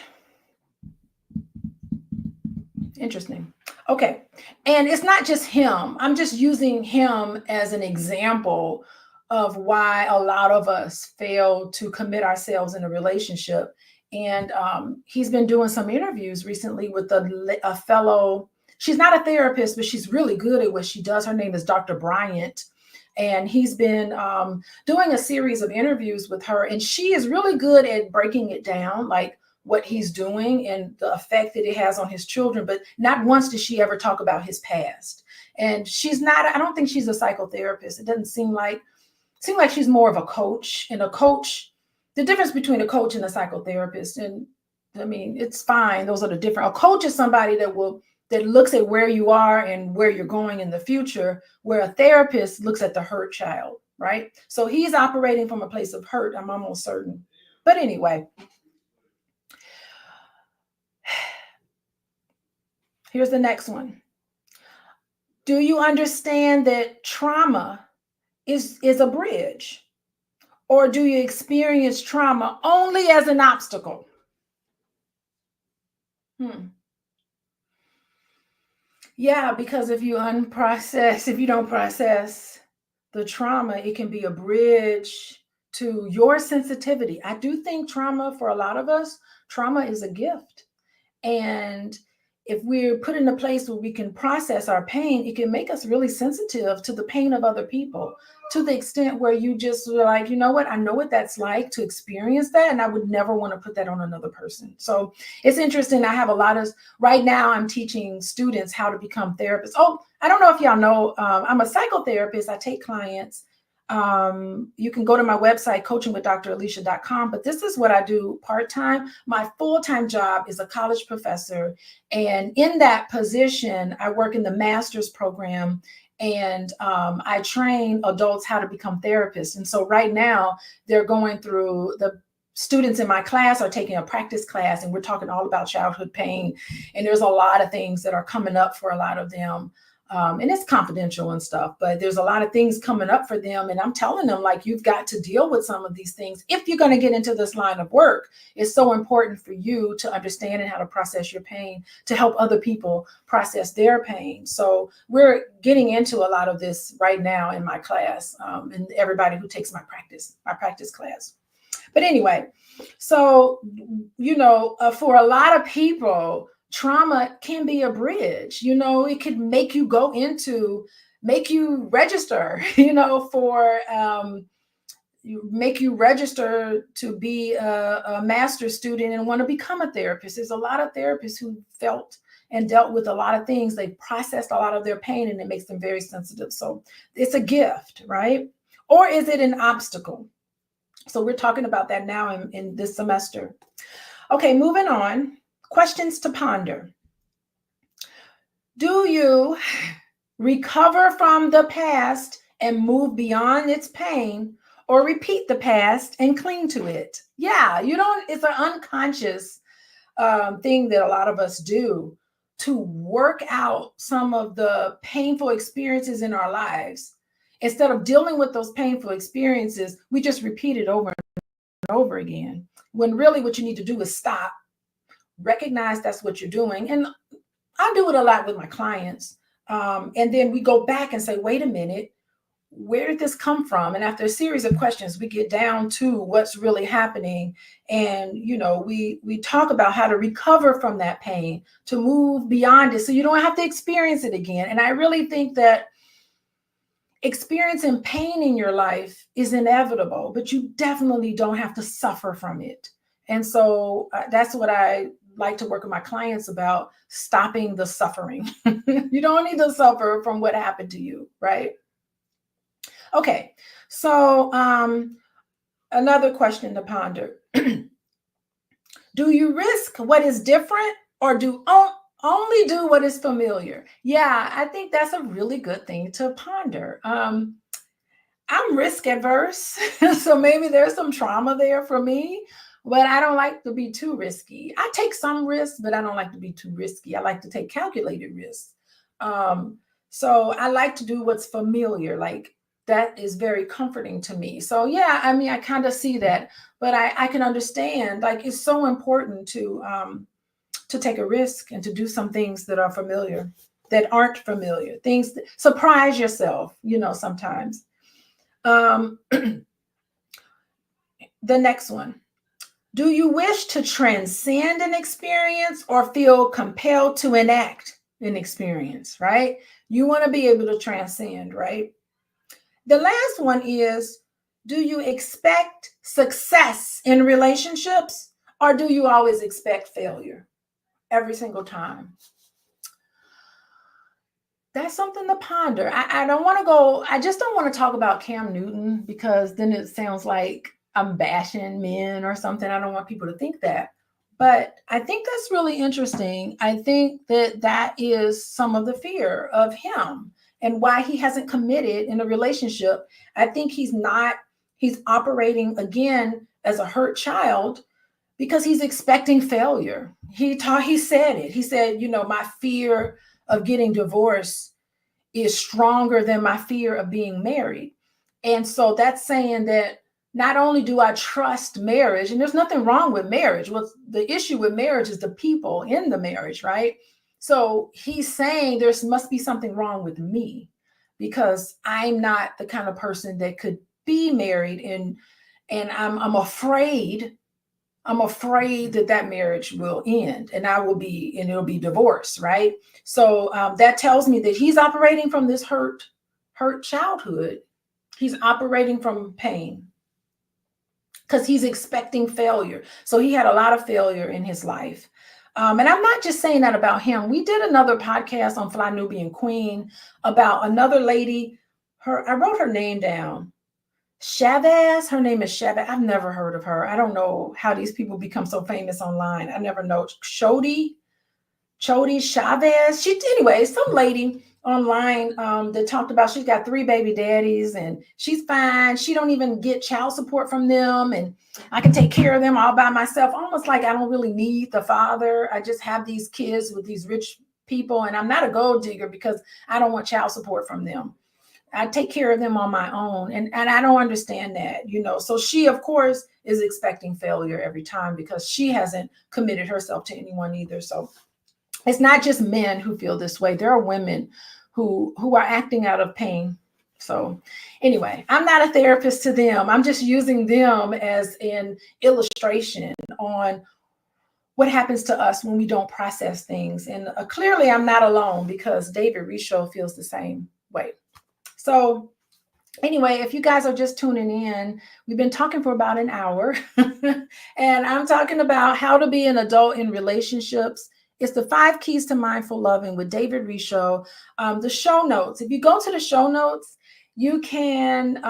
Interesting. Okay. And it's not just him. I'm just using him as an example of why a lot of us fail to commit ourselves in a relationship. And he's been doing some interviews recently with a fellow, she's not a therapist, but she's really good at what she does. Her name is Dr. Bryant. And he's been doing a series of interviews with her. And she is really good at breaking it down, like what he's doing and the effect that it has on his children. But not once does she ever talk about his past. And I don't think she's a psychotherapist. It doesn't seem like she's more of a coach. And a coach, the difference between a coach and a psychotherapist, and I mean, it's fine. Those are the different. A coach is somebody that looks at where you are and where you're going in the future, where a therapist looks at the hurt child, right? So he's operating from a place of hurt, I'm almost certain. But anyway, here's the next one. Do you understand that trauma is a bridge? Or do you experience trauma only as an obstacle? Yeah, because if you don't process the trauma, it can be a bridge to your sensitivity. I do think trauma, for a lot of us, trauma is a gift. And if we're put in a place where we can process our pain, it can make us really sensitive to the pain of other people, to the extent where you just were like, you know what, I know what that's like to experience that, and I would never want to put that on another person. So it's interesting. I have right now I'm teaching students how to become therapists. Oh, I don't know if y'all know, I'm a psychotherapist. I take clients. You can go to my website, coachingwithdralicia.com, but this is what I do part-time. My full-time job is a college professor. And in that position, I work in the master's program, and I train adults how to become therapists. And so right now they're going through, the students in my class are taking a practice class, and we're talking all about childhood pain. And there's a lot of things that are coming up for a lot of them. And it's confidential and stuff, but there's a lot of things coming up for them. And I'm telling them, like, you've got to deal with some of these things. If you're going to get into this line of work, it's so important for you to understand and how to process your pain, to help other people process their pain. So we're getting into a lot of this right now in my class, and everybody who takes my practice class. But anyway, so, for a lot of people, trauma can be a bridge. It could make you make you register, make you register to be a master's student and want to become a therapist. There's a lot of therapists who felt and dealt with a lot of things. They processed a lot of their pain, and it makes them very sensitive. So it's a gift, right? Or is it an obstacle? So we're talking about that now in this semester. Okay, moving on. Questions to ponder. Do you recover from the past and move beyond its pain, or repeat the past and cling to it? Yeah, it's an unconscious thing that a lot of us do to work out some of the painful experiences in our lives. Instead of dealing with those painful experiences, we just repeat it over and over again, when really what you need to do is stop, recognize that's what you're doing. And I do it a lot with my clients. And then we go back and say, wait a minute, where did this come from? And after a series of questions, we get down to what's really happening. And, we talk about how to recover from that pain, to move beyond it so you don't have to experience it again. And I really think that experiencing pain in your life is inevitable, but you definitely don't have to suffer from it. And so that's what I like to work with my clients about, stopping the suffering. You don't need to suffer from what happened to you, right? Okay, so another question to ponder. Do you risk what is different, or only do what is familiar? Yeah, I think that's a really good thing to ponder. I'm risk adverse, so maybe there's some trauma there for me, but I don't like to be too risky. I take some risks, but I don't like to be too risky. I like to take calculated risks. So I like to do what's familiar, like that is very comforting to me. So yeah, I mean, I kind of see that, but I can understand, like, it's so important to take a risk and to do some things that are familiar, that aren't familiar, things that surprise yourself, sometimes. The next one. Do you wish to transcend an experience or feel compelled to enact an experience, right? You want to be able to transcend, right? The last one is, do you expect success in relationships, or do you always expect failure every single time? That's something to ponder. I just don't want to talk about Cam Newton, because then it sounds like I'm bashing men or something. I don't want people to think that. But I think that's really interesting. I think that that is some of the fear of him and why he hasn't committed in a relationship. I think he's operating again as a hurt child because he's expecting failure. He said it. He said, my fear of getting divorced is stronger than my fear of being married. And so that's saying that not only do I trust marriage, and there's nothing wrong with marriage. Well, the issue with marriage is the people in the marriage, right? So he's saying there must be something wrong with me because I'm not the kind of person that could be married, and I'm afraid. I'm afraid that that marriage will end and it'll be divorce, right? So that tells me that he's operating from this hurt childhood. He's operating from pain because he's expecting failure. So he had a lot of failure in his life. And I'm not just saying that about him. We did another podcast on Fly Nubian Queen about another lady. I wrote her name down. Chavez, her name is Chavez. I've never heard of her. I don't know how these people become so famous online. I never know. Chody Chavez. Anyway, some lady online that talked about she's got 3 baby daddies and she's fine. She don't even get child support from them, and I can take care of them all by myself. Almost like I don't really need the father. I just have these kids with these rich people, and I'm not a gold digger because I don't want child support from them. I take care of them on my own. And I don't understand that, So she, of course, is expecting failure every time because she hasn't committed herself to anyone either. So it's not just men who feel this way. There are women who are acting out of pain. So anyway, I'm not a therapist to them. I'm just using them as an illustration on what happens to us when we don't process things. And clearly I'm not alone because David Risho feels the same way. So anyway, if you guys are just tuning in, we've been talking for about an hour and I'm talking about how to be an adult in relationships. It's the 5 keys to mindful loving with David Risho. The show notes, if you go to the show notes, you can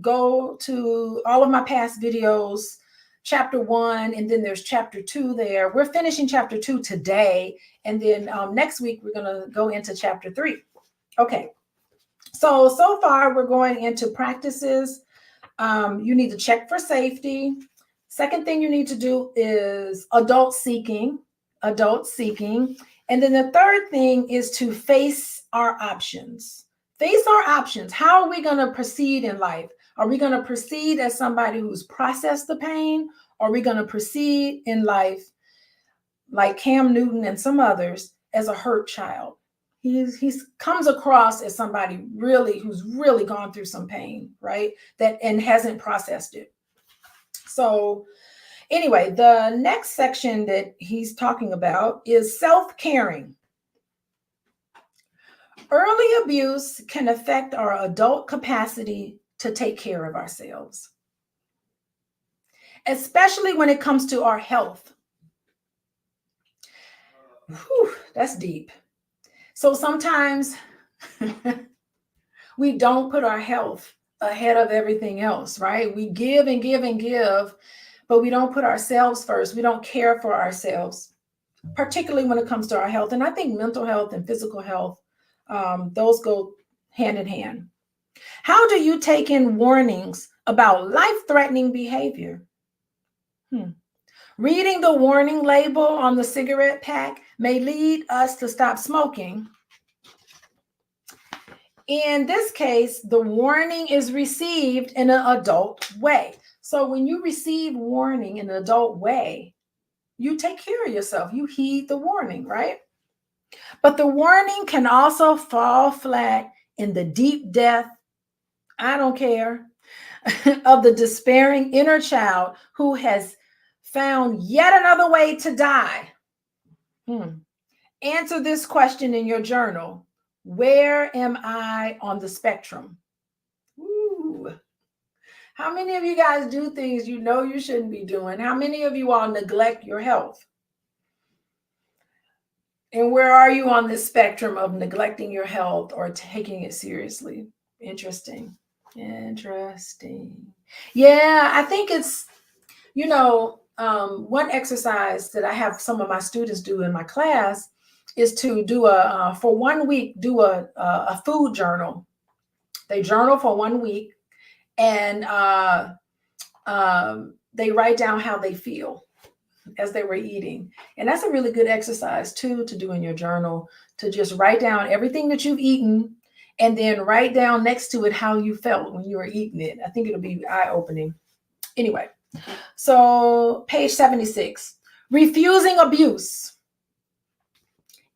go to all of my past videos, chapter 1, and then there's chapter 2 there. We're finishing chapter 2 today. And then next week, we're going to go into chapter 3. Okay. So far, we're going into practices. You need to check for safety. Second thing you need to do is adult seeking. And then the third thing is to face our options. Face our options. How are we going to proceed in life? Are we going to proceed as somebody who's processed the pain? Or are we going to proceed in life like Cam Newton and some others as a hurt child? He's comes across as somebody who's really gone through some pain, right? And hasn't processed it. So anyway, the next section that he's talking about is self-caring. Early abuse can affect our adult capacity to take care of ourselves, especially when it comes to our health. Whew, that's deep. So sometimes we don't put our health ahead of everything else, right? We give and give and give, but we don't put ourselves first. We don't care for ourselves, particularly when it comes to our health. And I think mental health and physical health, those go hand in hand. How do you take in warnings about life-threatening behavior? Reading the warning label on the cigarette pack may lead us to stop smoking. In this case, the warning is received in an adult way. So when you receive warning in an adult way, you take care of yourself. You heed the warning, right? But the warning can also fall flat in the deep depth, I don't care, of the despairing inner child who has found yet another way to die. Answer this question in your journal. Where am I on the spectrum? Ooh. How many of you guys do things you know you shouldn't be doing? How many of you all neglect your health? And where are you on this spectrum of neglecting your health or taking it seriously? Interesting. Yeah, I think it's, one exercise that I have some of my students do in my class is to do for 1 week, do a food journal. They journal for 1 week, and they write down how they feel as they were eating. And that's a really good exercise too, to do in your journal, to just write down everything that you've eaten and then write down next to it how you felt when you were eating it. I think it'll be eye-opening. Anyway, so page 76, refusing abuse.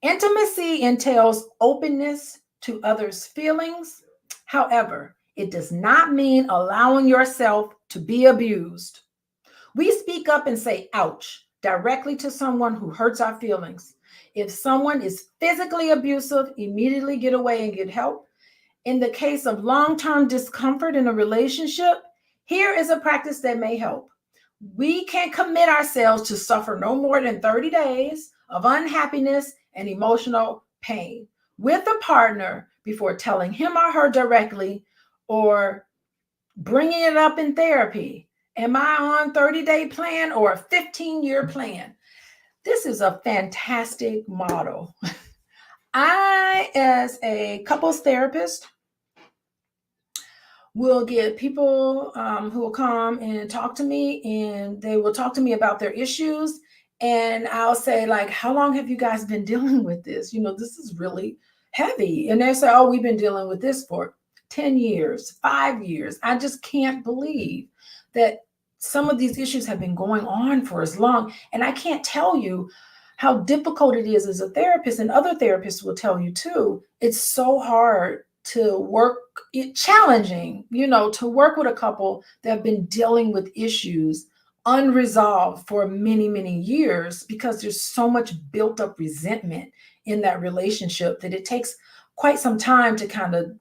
Intimacy entails openness to others' feelings. However, it does not mean allowing yourself to be abused. We speak up and say, ouch, directly to someone who hurts our feelings. If someone is physically abusive, immediately get away and get help. In the case of long-term discomfort in a relationship, here is a practice that may help. We can commit ourselves to suffer no more than 30 days of unhappiness and emotional pain with a partner before telling him or her directly or bringing it up in therapy. Am I on 30-day plan or a 15-year plan? This is a fantastic model. I, as a couples therapist, will get people who will come and talk to me, and they will talk to me about their issues. And I'll say, like, how long have you guys been dealing with this? This is really heavy. And they say, oh, we've been dealing with this for 10 years, 5 years. I just can't believe that some of these issues have been going on for as long. And I can't tell you how difficult it is as a therapist, and other therapists will tell you too. It's so hard to work, challenging, to work with a couple that have been dealing with issues unresolved for many, many years, because there's so much built up resentment in that relationship that it takes quite some time to kind of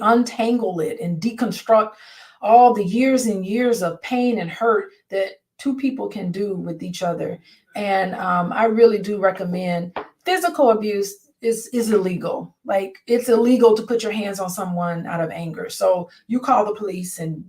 untangle it and deconstruct all the years and years of pain and hurt that two people can do with each other. And I really do recommend physical abuse is illegal. Like, it's illegal to put your hands on someone out of anger. So you call the police and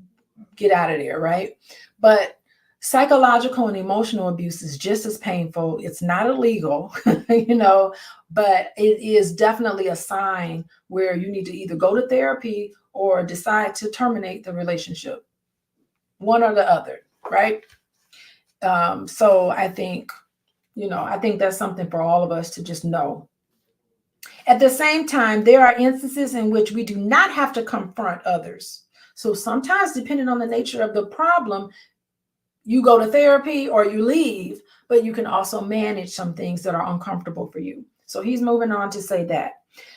get out of there, right? But psychological and emotional abuse is just as painful. It's not illegal, but it is definitely a sign where you need to either go to therapy or decide to terminate the relationship, one or the other, right? So I think that's something for all of us to just know. At the same time, there are instances in which we do not have to confront others. So sometimes, depending on the nature of the problem, you go to therapy or you leave, but you can also manage some things that are uncomfortable for you. So he's moving on to say that.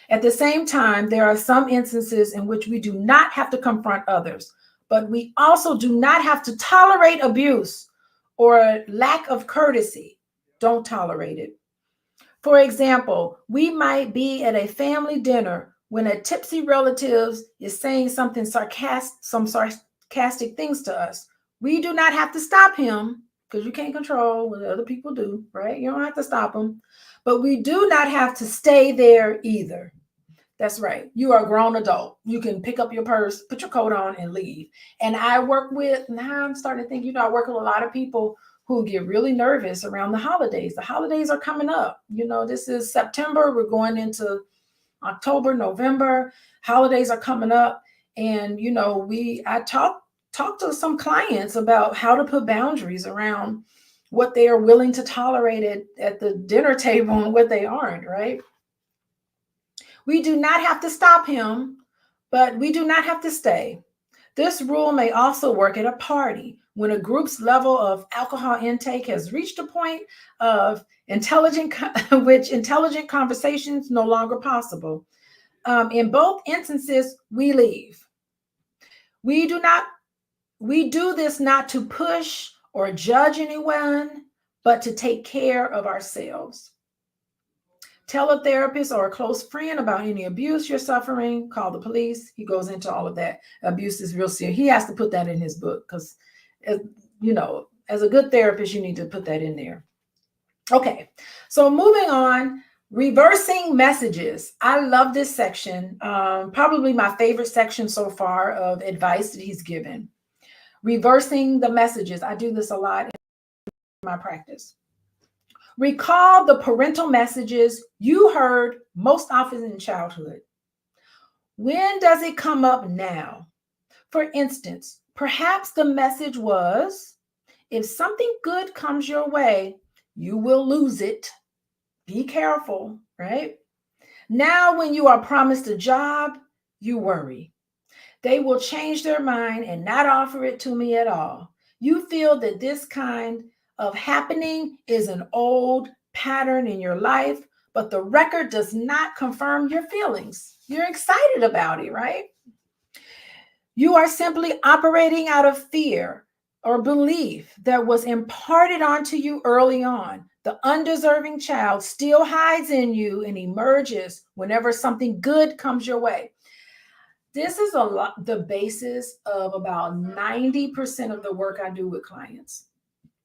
At the same time, there are some instances in which we do not have to confront others, but we also do not have to tolerate abuse or lack of courtesy. Don't tolerate it. For example, we might be at a family dinner when a tipsy relative is saying some sarcastic things to us. We do not have to stop him, because you can't control what other people do, right? You don't have to stop them. But we do not have to stay there either. That's right. You are a grown adult. You can pick up your purse, put your coat on, and leave. And now I'm starting to think, I work with a lot of people who get really nervous around the holidays. The holidays are coming up. This is September. We're going into October, November. Holidays are coming up. And, I talk to some clients about how to put boundaries around what they are willing to tolerate at the dinner table and what they aren't, right? We do not have to stop him, but we do not have to stay. This rule may also work at a party when a group's level of alcohol intake has reached a point of intelligent conversations no longer possible. In both instances, we leave. We do this not to push or judge anyone, but to take care of ourselves. Tell a therapist or a close friend about any abuse you're suffering. Call the police. He goes into all of that. Abuse is real serious. He has to put that in his book because, as a good therapist, you need to put that in there. Okay, so moving on, reversing messages. I love this section. Probably my favorite section so far of advice that he's given. Reversing the messages. I do this a lot my practice. Recall the parental messages you heard most often in childhood. When does it come up now? For instance, perhaps the message was, if something good comes your way, you will lose it. Be careful, right? Now, when you are promised a job, you worry. They will change their mind and not offer it to me at all. You feel that this kind of happening is an old pattern in your life, but the record does not confirm your feelings. You're excited about it, right? You are simply operating out of fear or belief that was imparted onto you early on. The undeserving child still hides in you and emerges whenever something good comes your way. This is the basis of about 90% of the work I do with clients.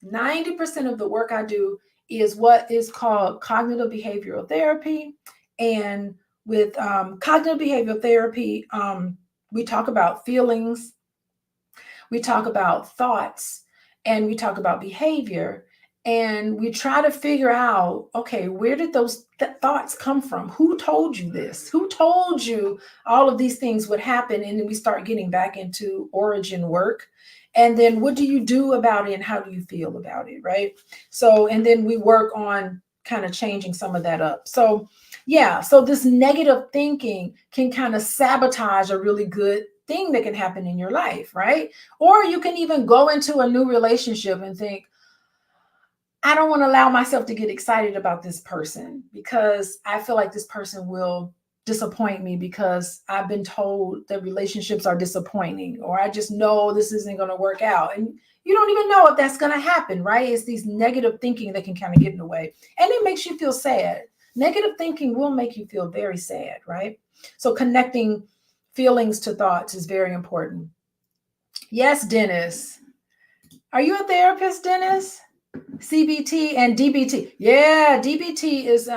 90% of the work I do is what is called cognitive behavioral therapy. And with cognitive behavioral therapy, we talk about feelings, we talk about thoughts, and we talk about behavior. And we try to figure out, okay, where did those thoughts come from? Who told you this? Who told you all of these things would happen? And then we start getting back into origin work. And then what do you do about it and how do you feel about it, right? So, and then we work on kind of changing some of that up. So, yeah, so this negative thinking can kind of sabotage a really good thing that can happen in your life, right? Or you can even go into a new relationship and think, I don't want to allow myself to get excited about this person because I feel like this person will disappoint me because I've been told that relationships are disappointing, or I just know this isn't going to work out. And you don't even know if that's going to happen, right? It's these negative thinking that can kind of get in the way, and it makes you feel sad. Negative thinking will make you feel very sad, right? So connecting feelings to thoughts is very important. Yes, Dennis. Are you a therapist, Dennis? CBT and DBT. Yeah, DBT is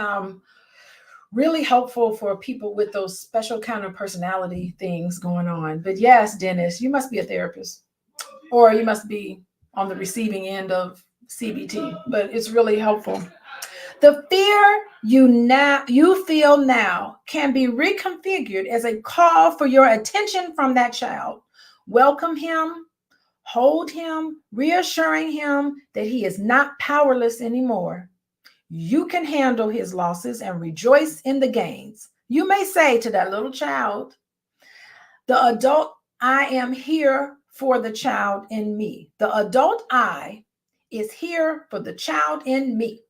really helpful for people with those special kind of personality things going on. But yes, Dennis, you must be a therapist, or you must be on the receiving end of CBT, but it's really helpful. The fear you feel now can be reconfigured as a call for your attention from that child. Welcome him, hold him, reassuring him that he is not powerless anymore. You can handle his losses and rejoice in the gains. You may say to that little child, the adult, I am here for the child in me. The adult I is here for the child in me.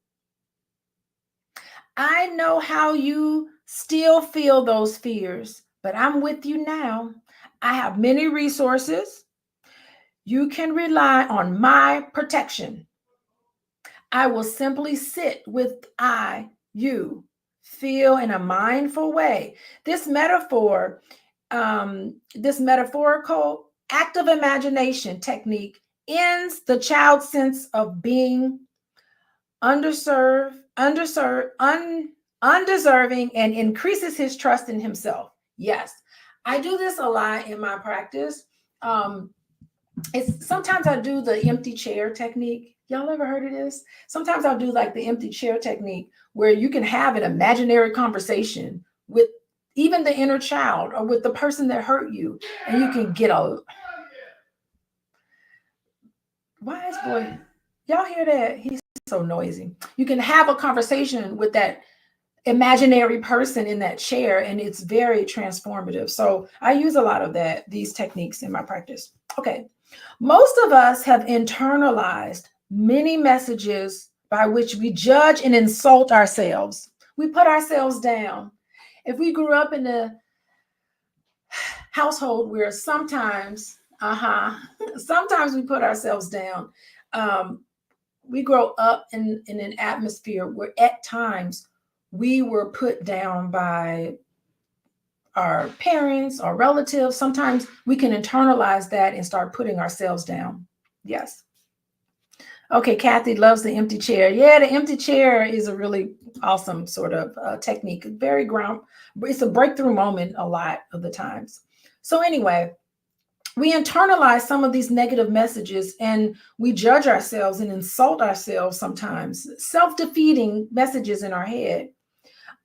I know how you still feel those fears, but I'm with you now. I have many resources. You can rely on my protection. I will simply sit with you, feel in a mindful way. This metaphor, this metaphorical active imagination technique ends the child's sense of being undeserving, and increases his trust in himself. Yes, I do this a lot in my practice. It's sometimes I do the empty chair technique. Y'all ever heard of this? Sometimes I'll do like the empty chair technique where you can have an imaginary conversation with even the inner child or with the person that hurt you, and you can get a wise boy. Y'all hear that? He's so noisy. You can have a conversation with that imaginary person in that chair, and it's very transformative. So I use a lot of these techniques in my practice. Okay. Most of us have internalized many messages by which we judge and insult ourselves. We put ourselves down. If we grew up in a household where sometimes we put ourselves down, we grow up in an atmosphere where at times we were put down by our parents or relatives. Sometimes we can internalize that and start putting ourselves down. Yes. Okay, Kathy loves the empty chair. Yeah, the empty chair is a really awesome sort of technique. Very it's a breakthrough moment a lot of the times. So anyway, we internalize some of these negative messages and we judge ourselves and insult ourselves sometimes, self-defeating messages in our head.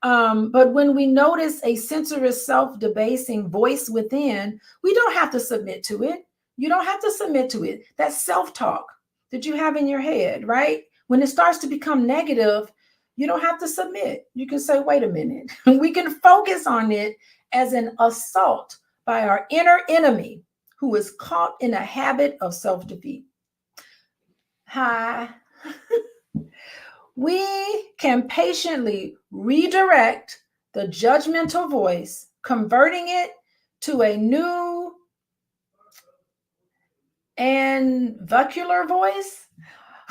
But when we notice a censorious, self-debasing voice within, we don't have to submit to it. You don't have to submit to it. That self-talk that you have in your head, right? When it starts to become negative, you don't have to submit. You can say, wait a minute. We can focus on it as an assault by our inner enemy who is caught in a habit of self-defeat. Hi. We can patiently redirect the judgmental voice, converting it to a new and vocular voice,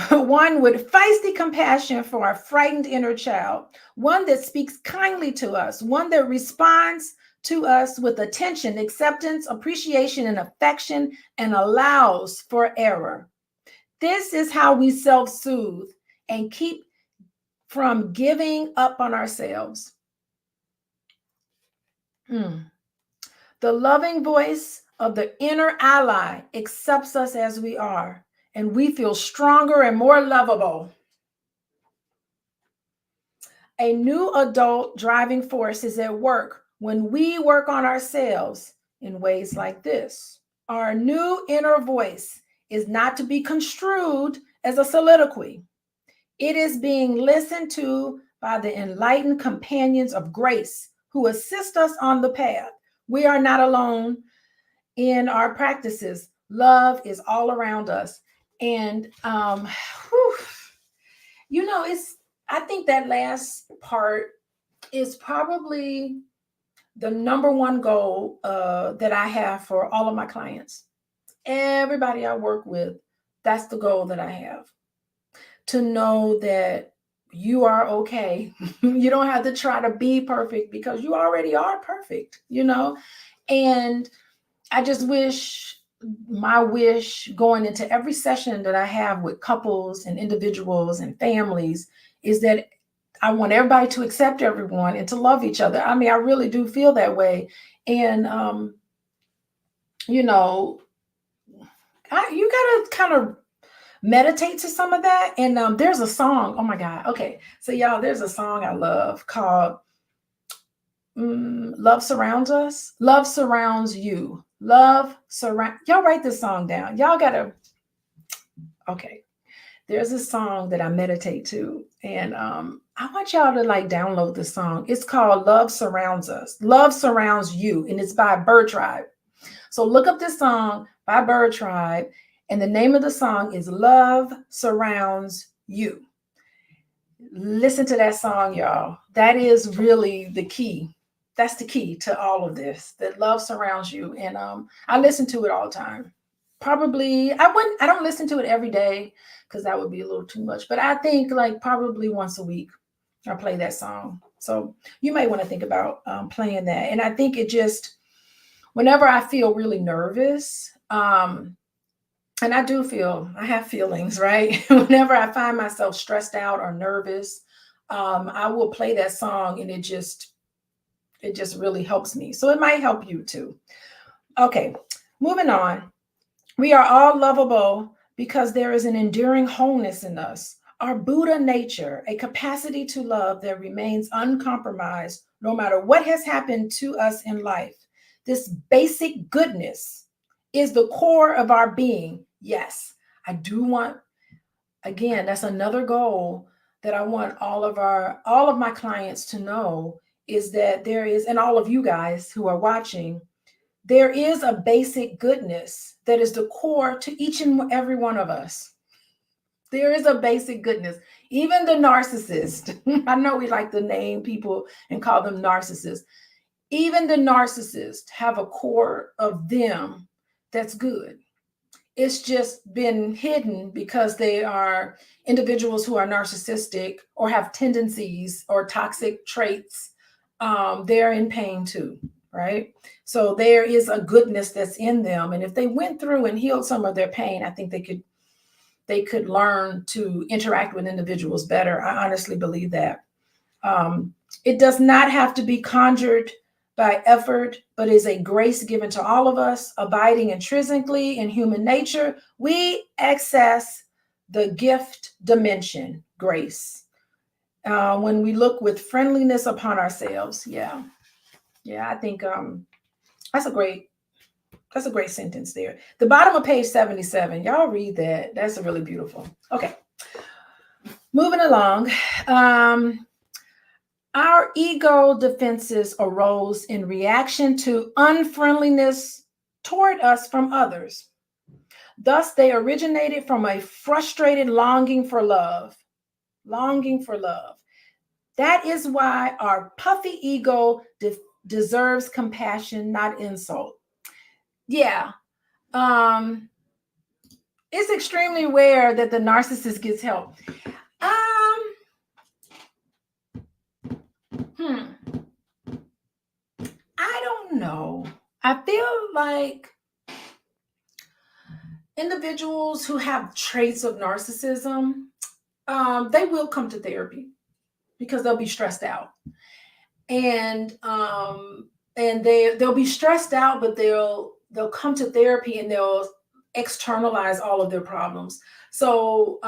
one with feisty compassion for our frightened inner child, one that speaks kindly to us, one that responds to us with attention, acceptance, appreciation, and affection, and allows for error. This is how we self-soothe and keep from giving up on ourselves. The loving voice of the inner ally accepts us as we are, and we feel stronger and more lovable. A new adult driving force is at work when we work on ourselves in ways like this. Our new inner voice is not to be construed as a soliloquy. It is being listened to by the enlightened companions of grace who assist us on the path. We are not alone in our practices. Love is all around us. And, I think that last part is probably the number one goal that I have for all of my clients. Everybody I work with, that's the goal that I have. To know that you are okay. You don't have to try to be perfect because you already are perfect, And I just wish, my wish going into every session that I have with couples and individuals and families is that I want everybody to accept everyone and to love each other. I mean, I really do feel that way. And, you got to kind of meditate to some of that. And there's a song. Oh my God. Okay. So y'all, there's a song I love called Love Surrounds Us. Love Surrounds You. Y'all write this song down. Y'all gotta, okay. There's a song that I meditate to. And I want y'all to download this song. It's called Love Surrounds Us. Love Surrounds You. And it's by Bird Tribe. So look up this song by Bird Tribe. And the name of the song is Love Surrounds You. Listen to that song, y'all. That is really the key. That's the key to all of this, that love surrounds you. And I listen to it all the time. Probably, I don't listen to it every day because that would be a little too much. But I think probably once a week I play that song. So you may want to think about playing that. And I think it just, whenever I feel really nervous, and I have feelings, right? Whenever I find myself stressed out or nervous, I will play that song and it just really helps me. So it might help you too. Okay, moving on. We are all lovable because there is an enduring wholeness in us. Our Buddha nature, a capacity to love that remains uncompromised no matter what has happened to us in life. This basic goodness is the core of our being. Yes, I do want, again, that's another goal that I want all of my clients to know, is that there is, and all of you guys who are watching, there is a basic goodness that is the core to each and every one of us. There is a basic goodness. Even the narcissist, I know we like to name people and call them narcissists. Even the narcissists have a core of them that's good. It's just been hidden because they are individuals who are narcissistic or have tendencies or toxic traits. They're in pain too, right? So there is a goodness that's in them. And if they went through and healed some of their pain, I think they could learn to interact with individuals better. I honestly believe that. It does not have to be conjured by effort, but is a grace given to all of us, abiding intrinsically in human nature. We access the gift dimension, grace, when we look with friendliness upon ourselves. Yeah, I think that's a great sentence there. The bottom of page 77. Y'all read that. That's really beautiful. Okay, moving along. Our ego defenses arose in reaction to unfriendliness toward us from others. Thus, they originated from a frustrated longing for love. Longing for love. That is why our puffy ego deserves compassion, not insult. Yeah. It's extremely rare that the narcissist gets help. I don't know. I feel like individuals who have traits of narcissism, they will come to therapy because they'll be stressed out, and they'll be stressed out, but they'll come to therapy and they'll externalize all of their problems. So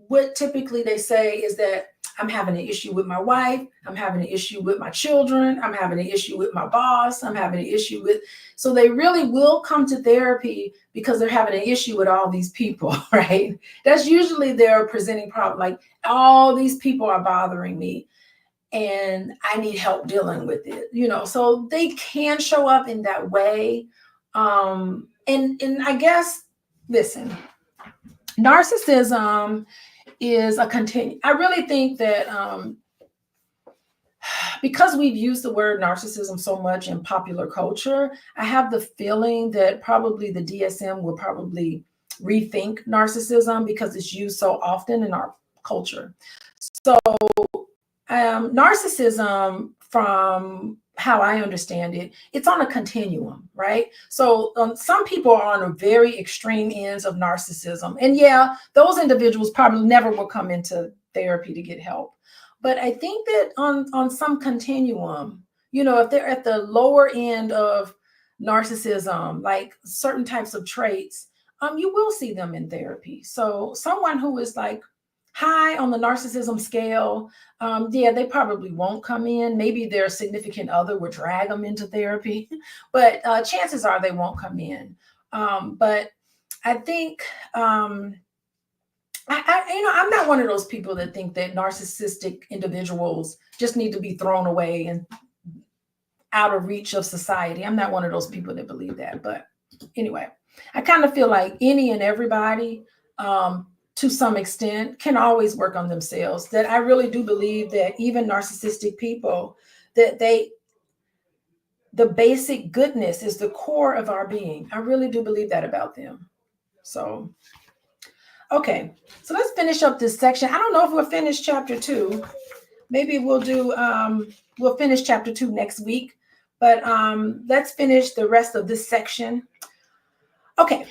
what typically they say is that I'm having an issue with my wife, I'm having an issue with my children, I'm having an issue with my boss, I'm having an issue with, so they really will come to therapy because they're having an issue with all these people, right? That's usually their presenting problem. Like, all these people are bothering me and I need help dealing with it, so they can show up in that way. And I guess, listen, narcissism is a continue. I really think that because we've used the word narcissism so much in popular culture, I have the feeling that probably the DSM will probably rethink narcissism because it's used so often in our culture. So narcissism, from how I understand it, it's on a continuum, right? So some people are on a very extreme ends of narcissism. And yeah, those individuals probably never will come into therapy to get help. But I think that on some continuum, if they're at the lower end of narcissism, like certain types of traits, you will see them in therapy. So someone who is like high on the narcissism scale, they probably won't come in. Maybe their significant other would drag them into therapy, but chances are they won't come in. But I think, I'm not one of those people that think that narcissistic individuals just need to be thrown away and out of reach of society. I'm not one of those people that believe that. But anyway, I kind of feel like any and everybody, to some extent, can always work on themselves. That I really do believe that even narcissistic people, that the basic goodness is the core of our being. I really do believe that about them. So, okay, so let's finish up this section. I don't know if we'll finish chapter 2. Maybe we'll finish chapter 2 next week, but let's finish the rest of this section. Okay.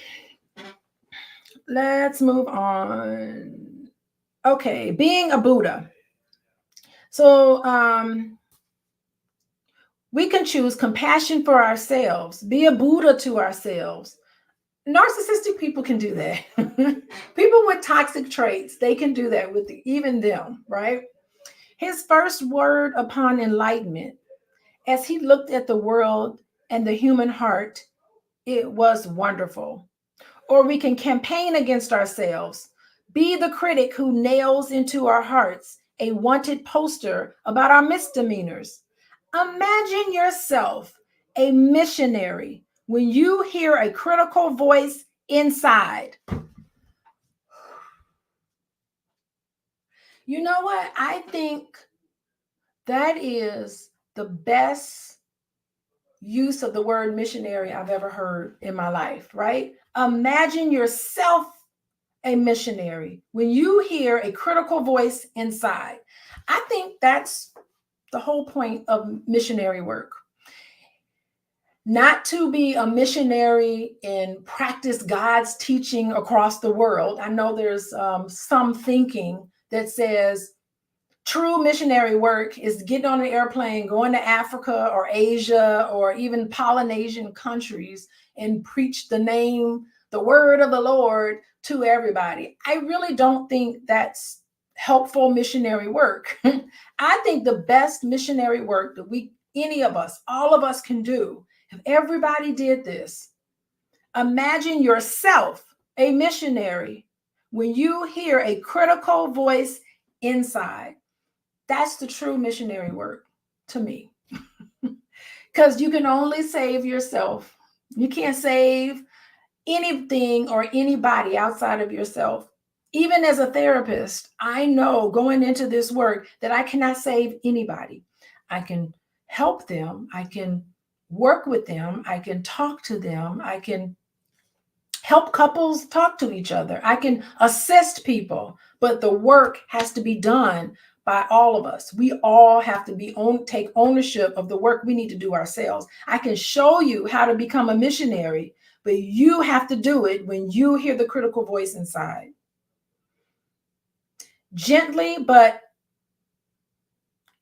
Let's move on. Okay, being a Buddha. So we can choose compassion for ourselves, be a Buddha to ourselves. Narcissistic people can do that. People with toxic traits, they can do that with even them, right? His first word upon enlightenment, as he looked at the world and the human heart, it was wonderful. Or we can campaign against ourselves, be the critic who nails into our hearts a wanted poster about our misdemeanors. Imagine yourself a missionary when you hear a critical voice inside. You know what? I think that is the best use of the word missionary I've ever heard in my life, right? Imagine yourself a missionary when you hear a critical voice inside. I think that's the whole point of missionary work. Not to be a missionary and practice God's teaching across the world. I know there's some thinking that says True missionary work is getting on an airplane, going to Africa or Asia or even Polynesian countries and preach the word of the Lord to everybody. I really don't think that's helpful missionary work. I think the best missionary work that any of us, all of us can do, if everybody did this, imagine yourself a missionary when you hear a critical voice inside. That's the true missionary work to me. Because you can only save yourself. You can't save anything or anybody outside of yourself. Even as a therapist, I know going into this work that I cannot save anybody. I can help them. I can work with them. I can talk to them. I can help couples talk to each other. I can assist people, but the work has to be done by all of us. We all have to take ownership of the work we need to do ourselves. I can show you how to become a missionary, but you have to do it when you hear the critical voice inside. Gently, but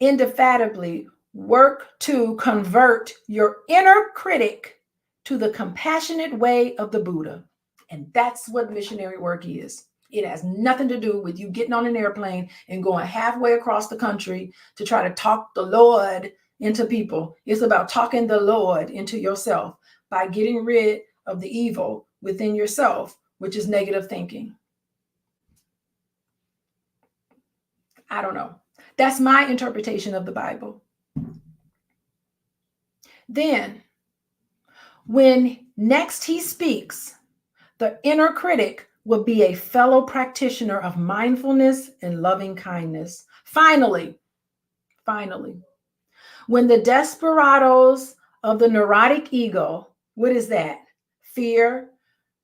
indefatigably work to convert your inner critic to the compassionate way of the Buddha. And that's what missionary work is. It has nothing to do with you getting on an airplane and going halfway across the country to try to talk the Lord into people. It's about talking the Lord into yourself by getting rid of the evil within yourself, which is negative thinking. I don't know. That's my interpretation of the Bible. Then, when next he speaks, the inner critic will be a fellow practitioner of mindfulness and loving kindness. Finally, when the desperados of the neurotic ego, what is that? Fear,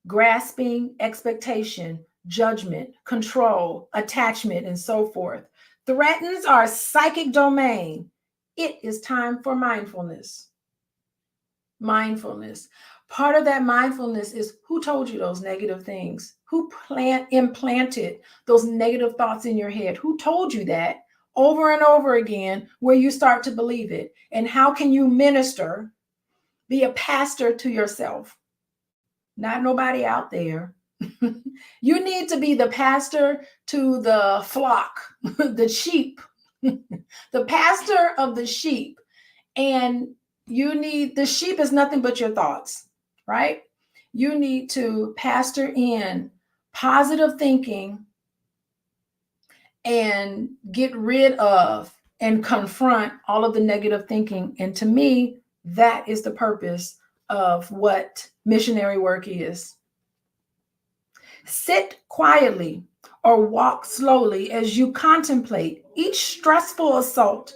grasping, expectation, judgment, control, attachment, and so forth, threatens our psychic domain. It is time for mindfulness. Mindfulness. Part of that mindfulness is who told you those negative things? Who implanted those negative thoughts in your head? Who told you that over and over again where you start to believe it? And how can you minister, be a pastor to yourself? Not nobody out there. You need to be the pastor to the flock, the sheep, the pastor of the sheep. And the sheep is nothing but your thoughts, right? You need to pastor in positive thinking and get rid of and confront all of the negative thinking. And to me, that is the purpose of what missionary work is. Sit quietly or walk slowly as you contemplate each stressful assault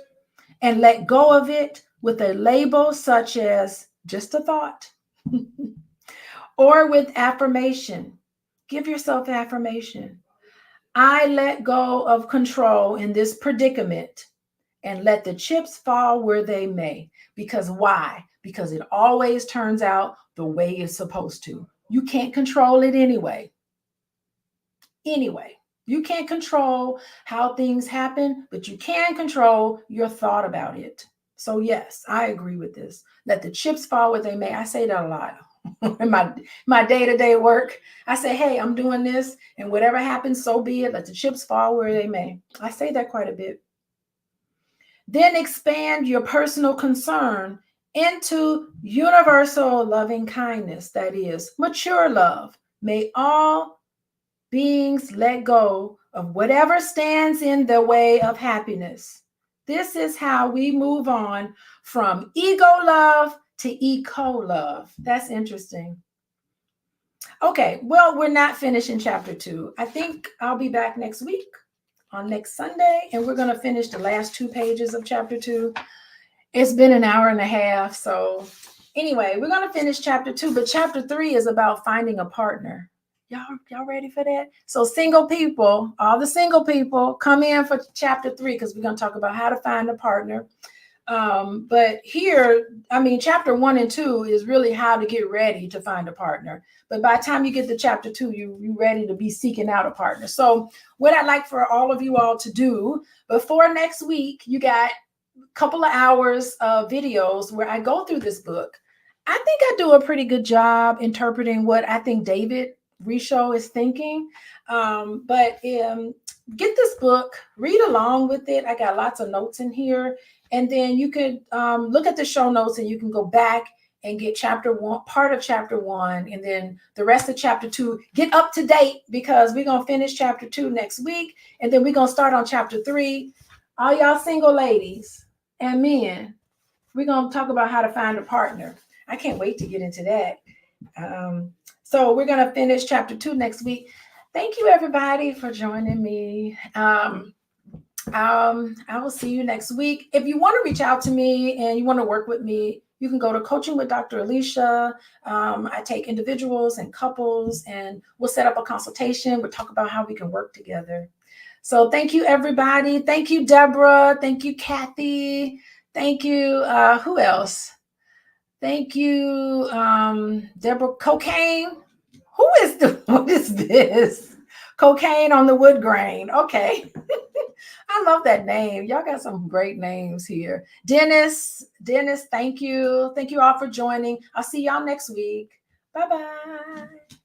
and let go of it with a label such as just a thought or with affirmation. Give yourself affirmation. I let go of control in this predicament and let the chips fall where they may. Because why? Because it always turns out the way it's supposed to. You can't control it anyway. You can't control how things happen, but you can control your thought about it. So yes, I agree with this. Let the chips fall where they may. I say that a lot in my day-to-day work. I say, hey, I'm doing this, and whatever happens, so be it. Let the chips fall where they may. I say that quite a bit. Then expand your personal concern into universal loving kindness, that is, mature love. May all beings let go of whatever stands in the way of happiness. This is how we move on from ego love to eco love. That's interesting. Okay, well, we're not finishing chapter 2. I think I'll be back next week on next Sunday, and we're going to finish the last 2 pages of chapter 2. It's been an hour and a half. So anyway, we're going to finish chapter 2, but chapter 3 is about finding a partner. Y'all ready for that? So single people, all the single people, come in for chapter 3 because we're going to talk about how to find a partner. But here, I mean, chapter 1 and 2 is really how to get ready to find a partner. But by the time you get to chapter 2, you're ready to be seeking out a partner. So what I'd like for all of you all to do before next week, you got a couple of hours of videos where I go through this book. I think I do a pretty good job interpreting what I think David Risho is thinking. But get this book, read along with it. I got lots of notes in here. And then you could look at the show notes and you can go back and get chapter 1, part of chapter 1, and then the rest of chapter 2. Get up to date because we're going to finish chapter 2 next week. And then we're going to start on chapter 3. All y'all single ladies and men, we're going to talk about how to find a partner. I can't wait to get into that. So we're going to finish chapter 2 next week. Thank you, everybody, for joining me. I will see you next week. If you want to reach out to me and you want to work with me, you can go to Coaching with Dr. Alicia. I take individuals and couples, and we'll set up a consultation. We'll talk about how we can work together. So thank you, everybody. Thank you, Deborah. Thank you, Kathy. Thank you. Who else? Thank you, Deborah. Cocaine. What is this? Cocaine on the wood grain. Okay. I love that name. Y'all got some great names here. Dennis, thank you. Thank you all for joining. I'll see y'all next week. Bye-bye.